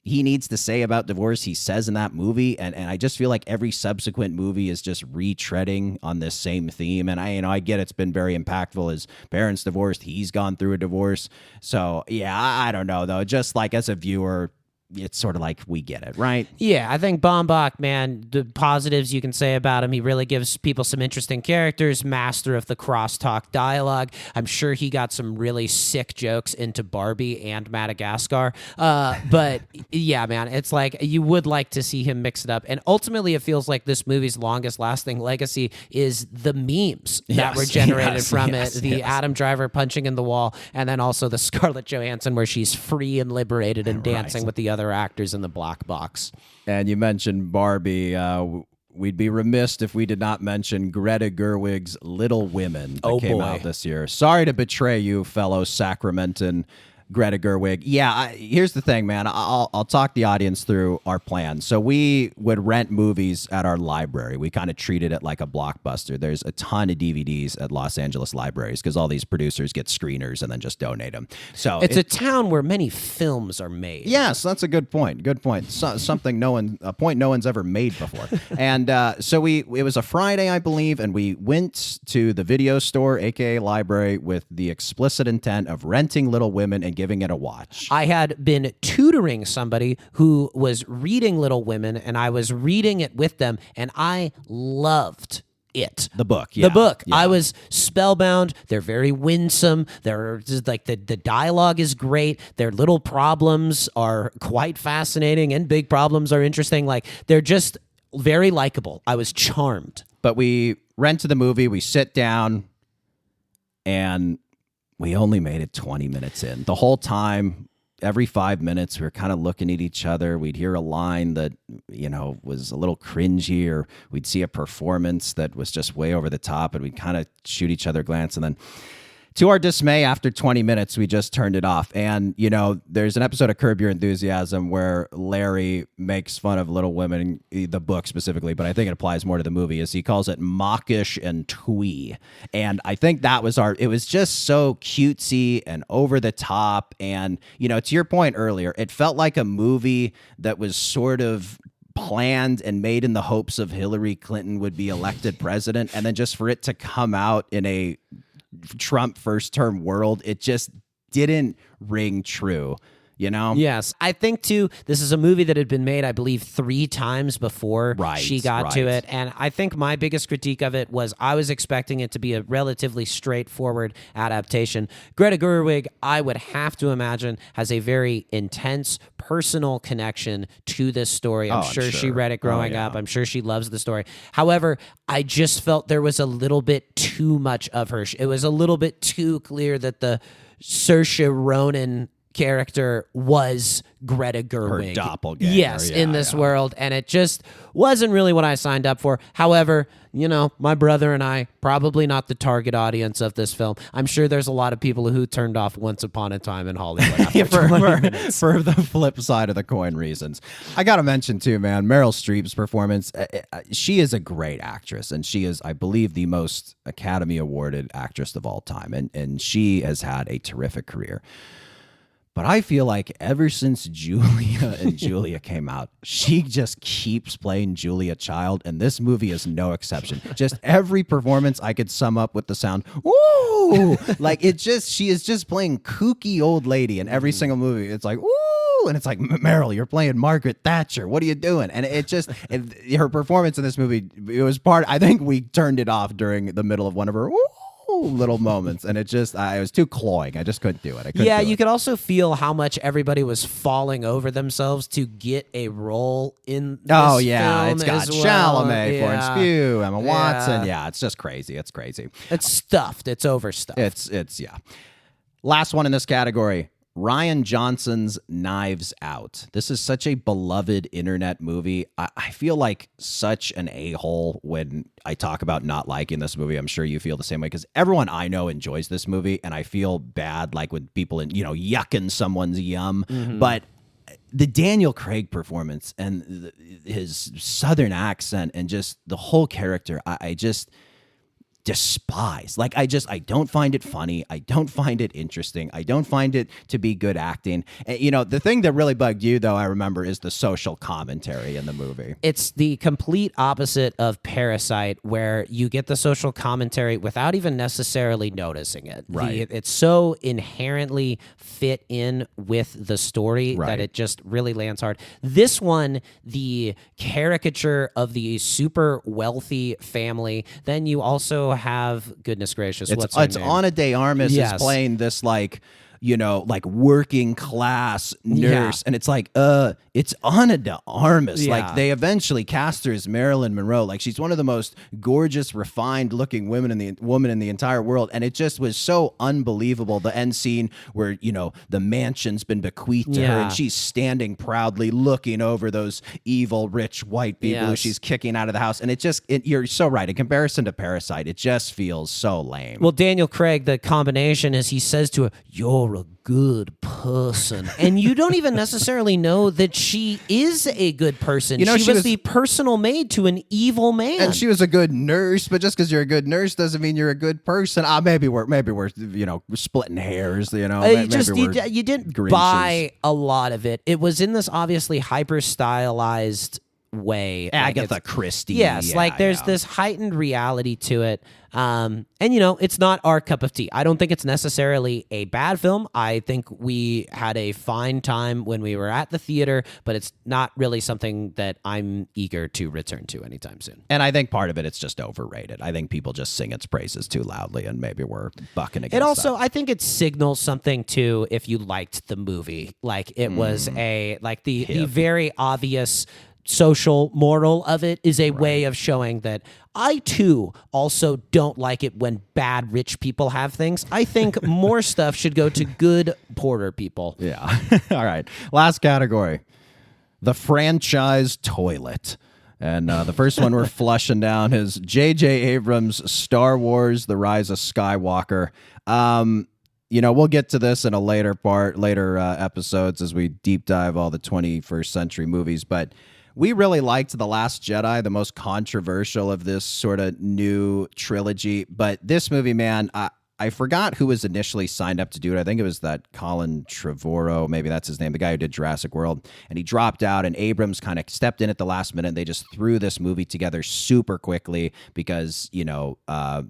he needs to say about divorce, he says in that movie. And I just feel like every subsequent movie is just retreading on this same theme. And I get it's been very impactful. His parents divorced. He's gone through a divorce. So, yeah, I don't know, though. Just like as a viewer, it's sort of like we get it, right? Yeah, I think Baumbach, man, the positives you can say about him, he really gives people some interesting characters, master of the crosstalk dialogue. I'm sure he got some really sick jokes into Barbie and Madagascar. But yeah, man, it's like you would like to see him mix it up. And ultimately, it feels like this movie's longest lasting legacy is the memes that were generated from it. The Adam Driver punching in the wall, and then also the Scarlett Johansson where she's free and liberated and dancing with the other actors in the black box. And you mentioned Barbie. We'd be remiss if we did not mention Greta Gerwig's Little Women that came out this year. Sorry to betray you, fellow Sacramentan Greta Gerwig. Yeah, here's the thing, man. I'll talk the audience through our plan. So we would rent movies at our library. We kind of treated it like a Blockbuster. There's a ton of DVDs at Los Angeles libraries because all these producers get screeners and then just donate them. So it's a town where many films are made. Yes, that's a good point. Good point. Something a point no one's ever made before. And so it was a Friday, I believe, and we went to the video store, aka library, with the explicit intent of renting Little Women and giving it a watch. I had been tutoring somebody who was reading Little Women, and I was reading it with them, and I loved it. The book. The book. Yeah. I was spellbound. They're very winsome. They're just like the dialogue is great. Their little problems are quite fascinating, and big problems are interesting. Like, they're just very likable. I was charmed. But we rent to the movie, we sit down, and we only made it 20 minutes in. The whole time, every 5 minutes, we were kind of looking at each other. We'd hear a line that, was a little cringy, or we'd see a performance that was just way over the top, and we'd kind of shoot each other a glance. And then, to our dismay, after 20 minutes, we just turned it off. And, there's an episode of Curb Your Enthusiasm where Larry makes fun of Little Women, the book specifically, but I think it applies more to the movie, is he calls it mawkish and twee. And I think that was it was just so cutesy and over the top. And, to your point earlier, it felt like a movie that was sort of planned and made in the hopes of Hillary Clinton would be elected president. And then just for it to come out in a Trump first term world, it just didn't ring true. Yes. I think, too, this is a movie that had been made, I believe, 3 times before she got to it. And I think my biggest critique of it was I was expecting it to be a relatively straightforward adaptation. Greta Gerwig, I would have to imagine, has a very intense personal connection to this story. I'm sure she read it growing up. I'm sure she loves the story. However, I just felt there was a little bit too much of her. It was a little bit too clear that the Saoirse Ronan character was Greta Gerwig. Her doppelganger. Yes, in this world. And it just wasn't really what I signed up for. However, my brother and I, probably not the target audience of this film. I'm sure there's a lot of people who turned off Once Upon a Time in Hollywood after 20 minutes. For the flip side of the coin reasons. I got to mention too, man, Meryl Streep's performance. She is a great actress, and she is, I believe, the most Academy Awarded actress of all time. And she has had a terrific career. But I feel like ever since Julia and Julia came out, she just keeps playing Julia Child, and this movie is no exception. Just every performance I could sum up with the sound, "Ooh!" Like she is just playing kooky old lady in every single movie. It's like, "Ooh!" And it's like, Meryl, you're playing Margaret Thatcher. What are you doing? And her performance in this movie, it was I think we turned it off during the middle of one of her, "Ooh!" little moments, and it was too cloying. I just couldn't do it. You could also feel how much everybody was falling over themselves to get a role in this film. It's got Chalamet, Florence Pugh, Emma Watson. Yeah, it's just crazy. It's crazy. It's stuffed. It's overstuffed. It's Last one in this category, Rian Johnson's Knives Out. This is such a beloved internet movie. I feel like such an a-hole when I talk about not liking this movie. I'm sure you feel the same way because everyone I know enjoys this movie, and I feel bad like when people, yucking someone's yum. But the Daniel Craig performance and his Southern accent and just the whole character, I just despise. Like, I don't find it funny. I don't find it interesting. I don't find it to be good acting. And, the thing that really bugged you, though, I remember, is the social commentary in the movie. It's the complete opposite of Parasite, where you get the social commentary without even necessarily noticing it. Right. It's so inherently fit in with the story Right. that it just really lands hard. This one, the caricature of the super wealthy family, then you also have, goodness gracious, what's her name? Ana de Armas Yes. is playing this like working class nurse, and it's like, it's Ana de Armas. Yeah. Like, they eventually cast her as Marilyn Monroe. Like, she's one of the most gorgeous, refined looking women in the entire world, and it just was so unbelievable. The end scene where the mansion's been bequeathed to her, Yeah. and she's standing proudly looking over those evil rich white people who Yes. she's kicking out of the house, and you're so right. In comparison to Parasite, it just feels so lame. Well, Daniel Craig, the combination is he says to her, "You're a good person," and you don't even necessarily know that she is a good person. She was the personal maid to an evil man, and she was a good nurse, but just because you're a good nurse doesn't mean you're a good person. Maybe we're splitting hairs. you didn't Grinches. buy a lot of it. It was in this obviously hyper stylized way. Agatha Christie. Yes, Yeah, there's yeah. this heightened reality to it. And it's not our cup of tea. I don't think it's necessarily a bad film. I think we had a fine time when we were at the theater, but it's not really something that I'm eager to return to anytime soon. And I think part of it's just overrated. I think people just sing its praises too loudly, and maybe we're bucking against It also, that. I think it signals something too if you liked the movie. Like, it was the very obvious social moral of it is a way of showing that I too also don't like it when bad rich people have things. I think more stuff should go to good poorer people. Yeah. All right. Last category, the franchise toilet. And the first one we're flushing down is J.J. Abrams' Star Wars: The Rise of Skywalker. We'll get to this in a later episodes as we deep dive all the 21st century movies, but we really liked The Last Jedi, the most controversial of this sort of new trilogy. But this movie, man, I forgot who was initially signed up to do it. I think it was that Colin Trevorrow, maybe that's his name, the guy who did Jurassic World. And he dropped out, and Abrams kind of stepped in at the last minute. And they just threw this movie together super quickly because,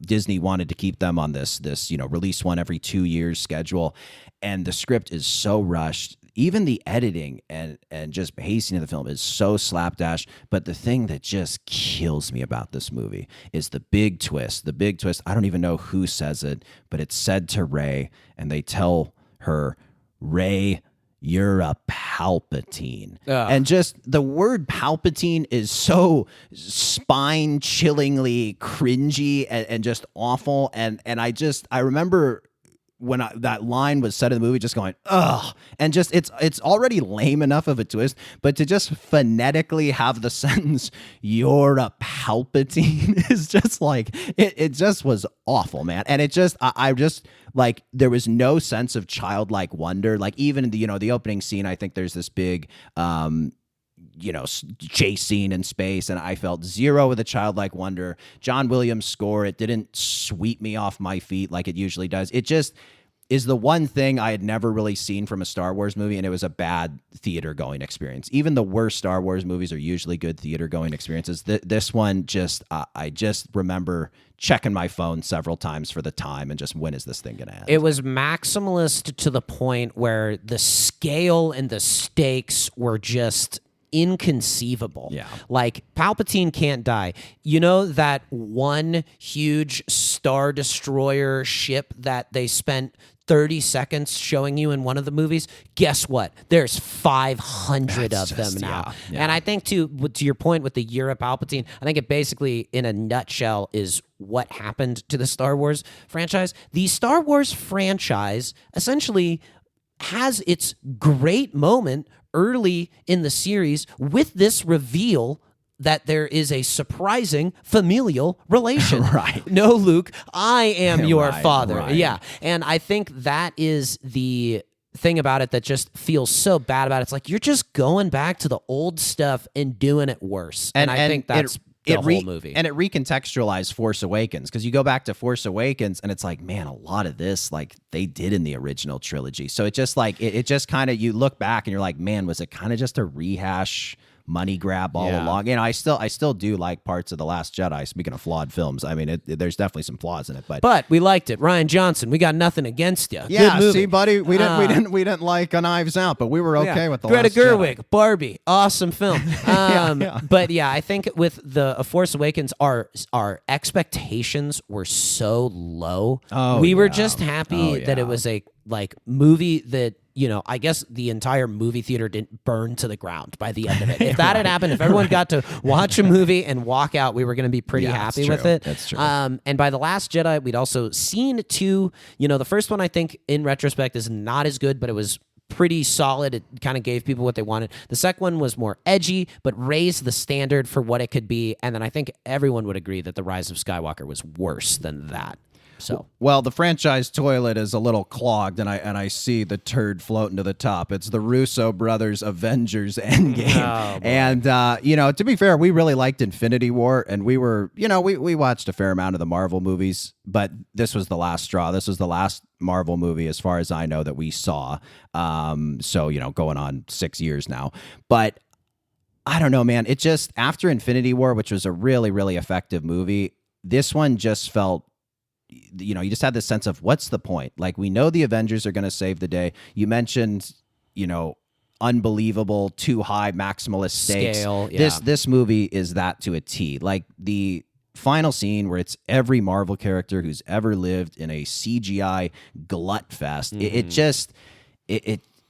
Disney wanted to keep them on this release one every 2 years schedule. And the script is so rushed. Even the editing and just pacing of the film is so slapdash. But the thing that just kills me about this movie is the big twist. The big twist, I don't even know who says it, but it's said to Rey, and they tell her, "Rey, you're a Palpatine." And just the word Palpatine is so spine-chillingly cringy and just awful. And I remember when that line was said in the movie, just going, ugh. And just, it's already lame enough of a twist, but to just phonetically have the sentence, "You're a Palpatine," is just like, it just was awful, man. And it just, I just, like, there was no sense of childlike wonder. Like, even in the opening scene, I think there's this big, chase scene in space, and I felt zero with a childlike wonder. John Williams' score, it didn't sweep me off my feet like it usually does. It just is the one thing I had never really seen from a Star Wars movie, and it was a bad theater-going experience. Even the worst Star Wars movies are usually good theater-going experiences. This one, I just remember checking my phone several times for the time and just, when is this thing going to end? It was maximalist to the point where the scale and the stakes were just inconceivable. Yeah. Like, Palpatine can't die. You know that one huge Star Destroyer ship that they spent 30 seconds showing you in one of the movies? Guess what? There's 500 of them now. Yeah. And I think to your point with the Year of Palpatine, I think it basically, in a nutshell, is what happened to the Star Wars franchise. The Star Wars franchise essentially has its great moment early in the series with this reveal that there is a surprising familial relation. Right. No, Luke, I am your Right, father. right. Yeah. And I think that is the thing about it that just feels so bad about it. It's like you're just going back to the old stuff and doing it worse. And I think that's the whole movie. And it recontextualized Force Awakens, because you go back to Force Awakens and it's like, man, a lot of this like they did in the original trilogy. So it just like it just kind of, you look back and you're like, man, was it kind of just a rehash money grab all along? You know, I still do like parts of The Last Jedi. Speaking of flawed films, I mean, there's definitely some flaws in it, but we liked it. Ryan Johnson, we got nothing against you. yeah, Good movie. see, buddy, we didn't like Knives Out, but we were okay with The Greta Last Jedi. Gerwig, Barbie, awesome film. Yeah. But yeah, I think with the Force Awakens, our expectations were so low. We were just happy that it was a like movie that, you know, I guess the entire movie theater didn't burn to the ground by the end of it. If that had happened, if everyone got to watch a movie and walk out, we were going to be pretty happy with it. That's true. And by The Last Jedi, we'd also seen two. You know, the first one I think in retrospect is not as good, but it was pretty solid. It kind of gave people what they wanted. The second one was more edgy, but raised the standard for what it could be. And then I think everyone would agree that The Rise of Skywalker was worse than that. So, well, the franchise toilet is a little clogged, and I see the turd floating to the top. It's the Russo brothers' Avengers Endgame. And, you know, to be fair, we really liked Infinity War, and we were, you know, we watched a fair amount of the Marvel movies, but this was the last straw. This was the last Marvel movie, as far as I know, that we saw. So, you know, going on 6 years now. But I don't know, man. It just, after Infinity War, which was a really, really effective movie, this one just felt, you know, you just had this sense of what's the point? Like, we know the Avengers are going to save the day. You mentioned, you know, unbelievable, too high maximalist stakes. Scale, yeah. This movie is that to a T. Like the final scene where it's every Marvel character who's ever lived in a CGI glut fest.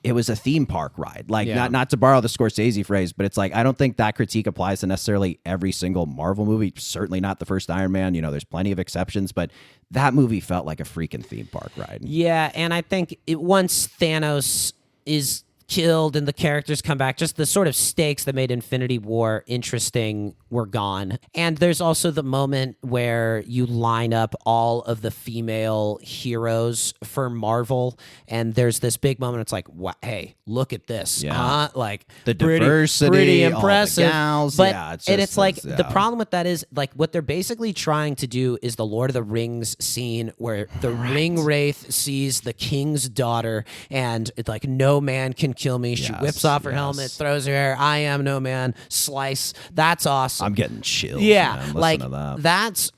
It was a theme park ride. Like, not to borrow the Scorsese phrase, but it's like, I don't think that critique applies to necessarily every single Marvel movie. Certainly not the first Iron Man. You know, there's plenty of exceptions, but that movie felt like a freaking theme park ride. Yeah, and I think once Thanos is killed and the characters come back, just the sort of stakes that made Infinity War interesting were gone. And there's also the moment where you line up all of the female heroes for Marvel, and there's this big moment. It's like, hey, look at this. Yeah. Like the diversity, pretty impressive. all the gals. But, yeah, it's like the problem with that is like what they're basically trying to do is the Lord of the Rings scene where the ring wraith sees the king's daughter and it's like, no man can kill me. She whips off her helmet, throws her hair. I am no man. Slice. That's awesome. I'm getting chills. Yeah, man, like to that. That's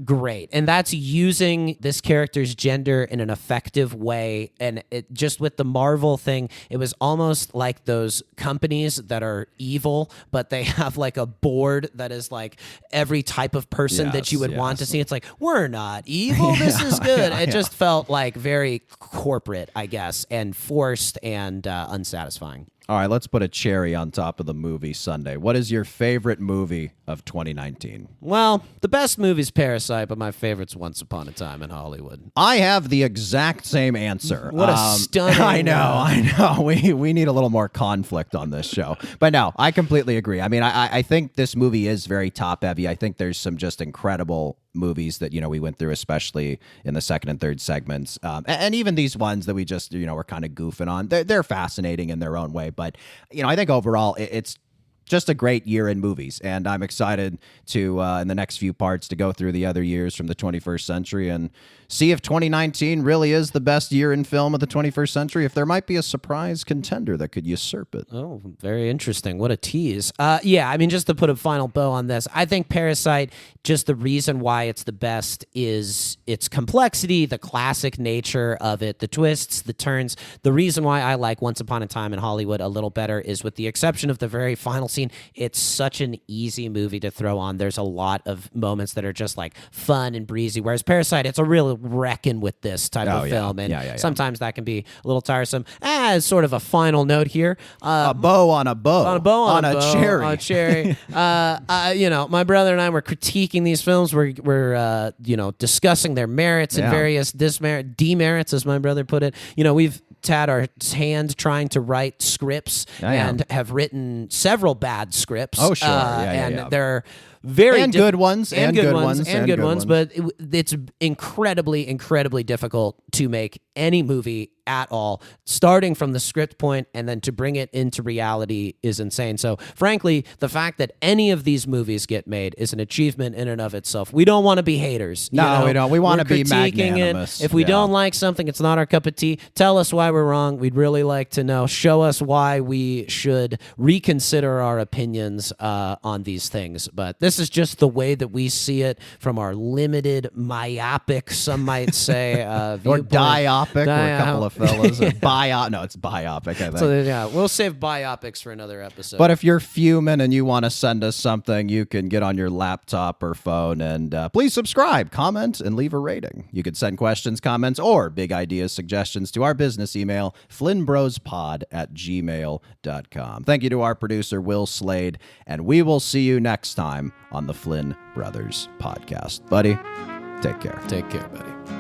great, and that's using this character's gender in an effective way. And it just with the Marvel thing, it was almost like those companies that are evil, but they have like a board that is like every type of person that you would want to see. It's like, we're not evil. This is good. It just felt like very corporate, I guess, and forced and unsatisfying. All right, let's put a cherry on top of the movie Sunday. What is your favorite movie of 2019? Well, the best movie's Parasite, but my favorite's Once Upon a Time in Hollywood. I have the exact same answer. What a stunning... I know. We need a little more conflict on this show. But no, I completely agree. I mean, I think this movie is very top-heavy. I think there's some just incredible movies that, you know, we went through, especially in the second and third segments. And even these ones that we just, you know, were kind of goofing on. They're fascinating in their own way. But, you know, I think overall it's just a great year in movies, and I'm excited to in the next few parts to go through the other years from the 21st century and see if 2019 really is the best year in film of the 21st century, if there might be a surprise contender that could usurp it. Oh, very interesting. What a tease. Yeah, I mean, just to put a final bow on this, I think Parasite, just the reason why it's the best is its complexity, the classic nature of it, the twists, the turns. The reason why I like Once Upon a Time in Hollywood a little better is with the exception of the very final scene. It's such an easy movie to throw on. There's a lot of moments that are just like fun and breezy, whereas Parasite, it's a real reckon with this type of film, and sometimes that can be a little tiresome. As sort of a final note here, a bow on a bow. On a cherry. On a cherry. My brother and I were critiquing these films. We're discussing their merits and various demerits, as my brother put it. We've had our hand trying to write scripts and have written several bad scripts. Oh, sure. They're very good ones, and good ones, but it's incredibly difficult to make any movie at all, starting from the script point and then to bring it into reality is insane. So frankly, the fact that any of these movies get made is an achievement in and of itself. We don't want to be haters. No, we don't. We want to be magnanimous. If we don't like something, it's not our cup of tea. Tell us why we're wrong. We'd really like to know. Show us why we should reconsider our opinions on these things. But this is just the way that we see it from our limited, myopic, some might say, or diopic, or a couple of fellas. It's biopic, I think. So we'll save biopics for another episode. But if you're fuming and you want to send us something, you can get on your laptop or phone and please subscribe, comment, and leave a rating. You can send questions, comments, or big ideas, suggestions to our business email, flynnbrospod@gmail.com. Thank you to our producer, Will Slade, and we will see you next time on the Flynn Brothers podcast. Buddy, take care. Take care, buddy.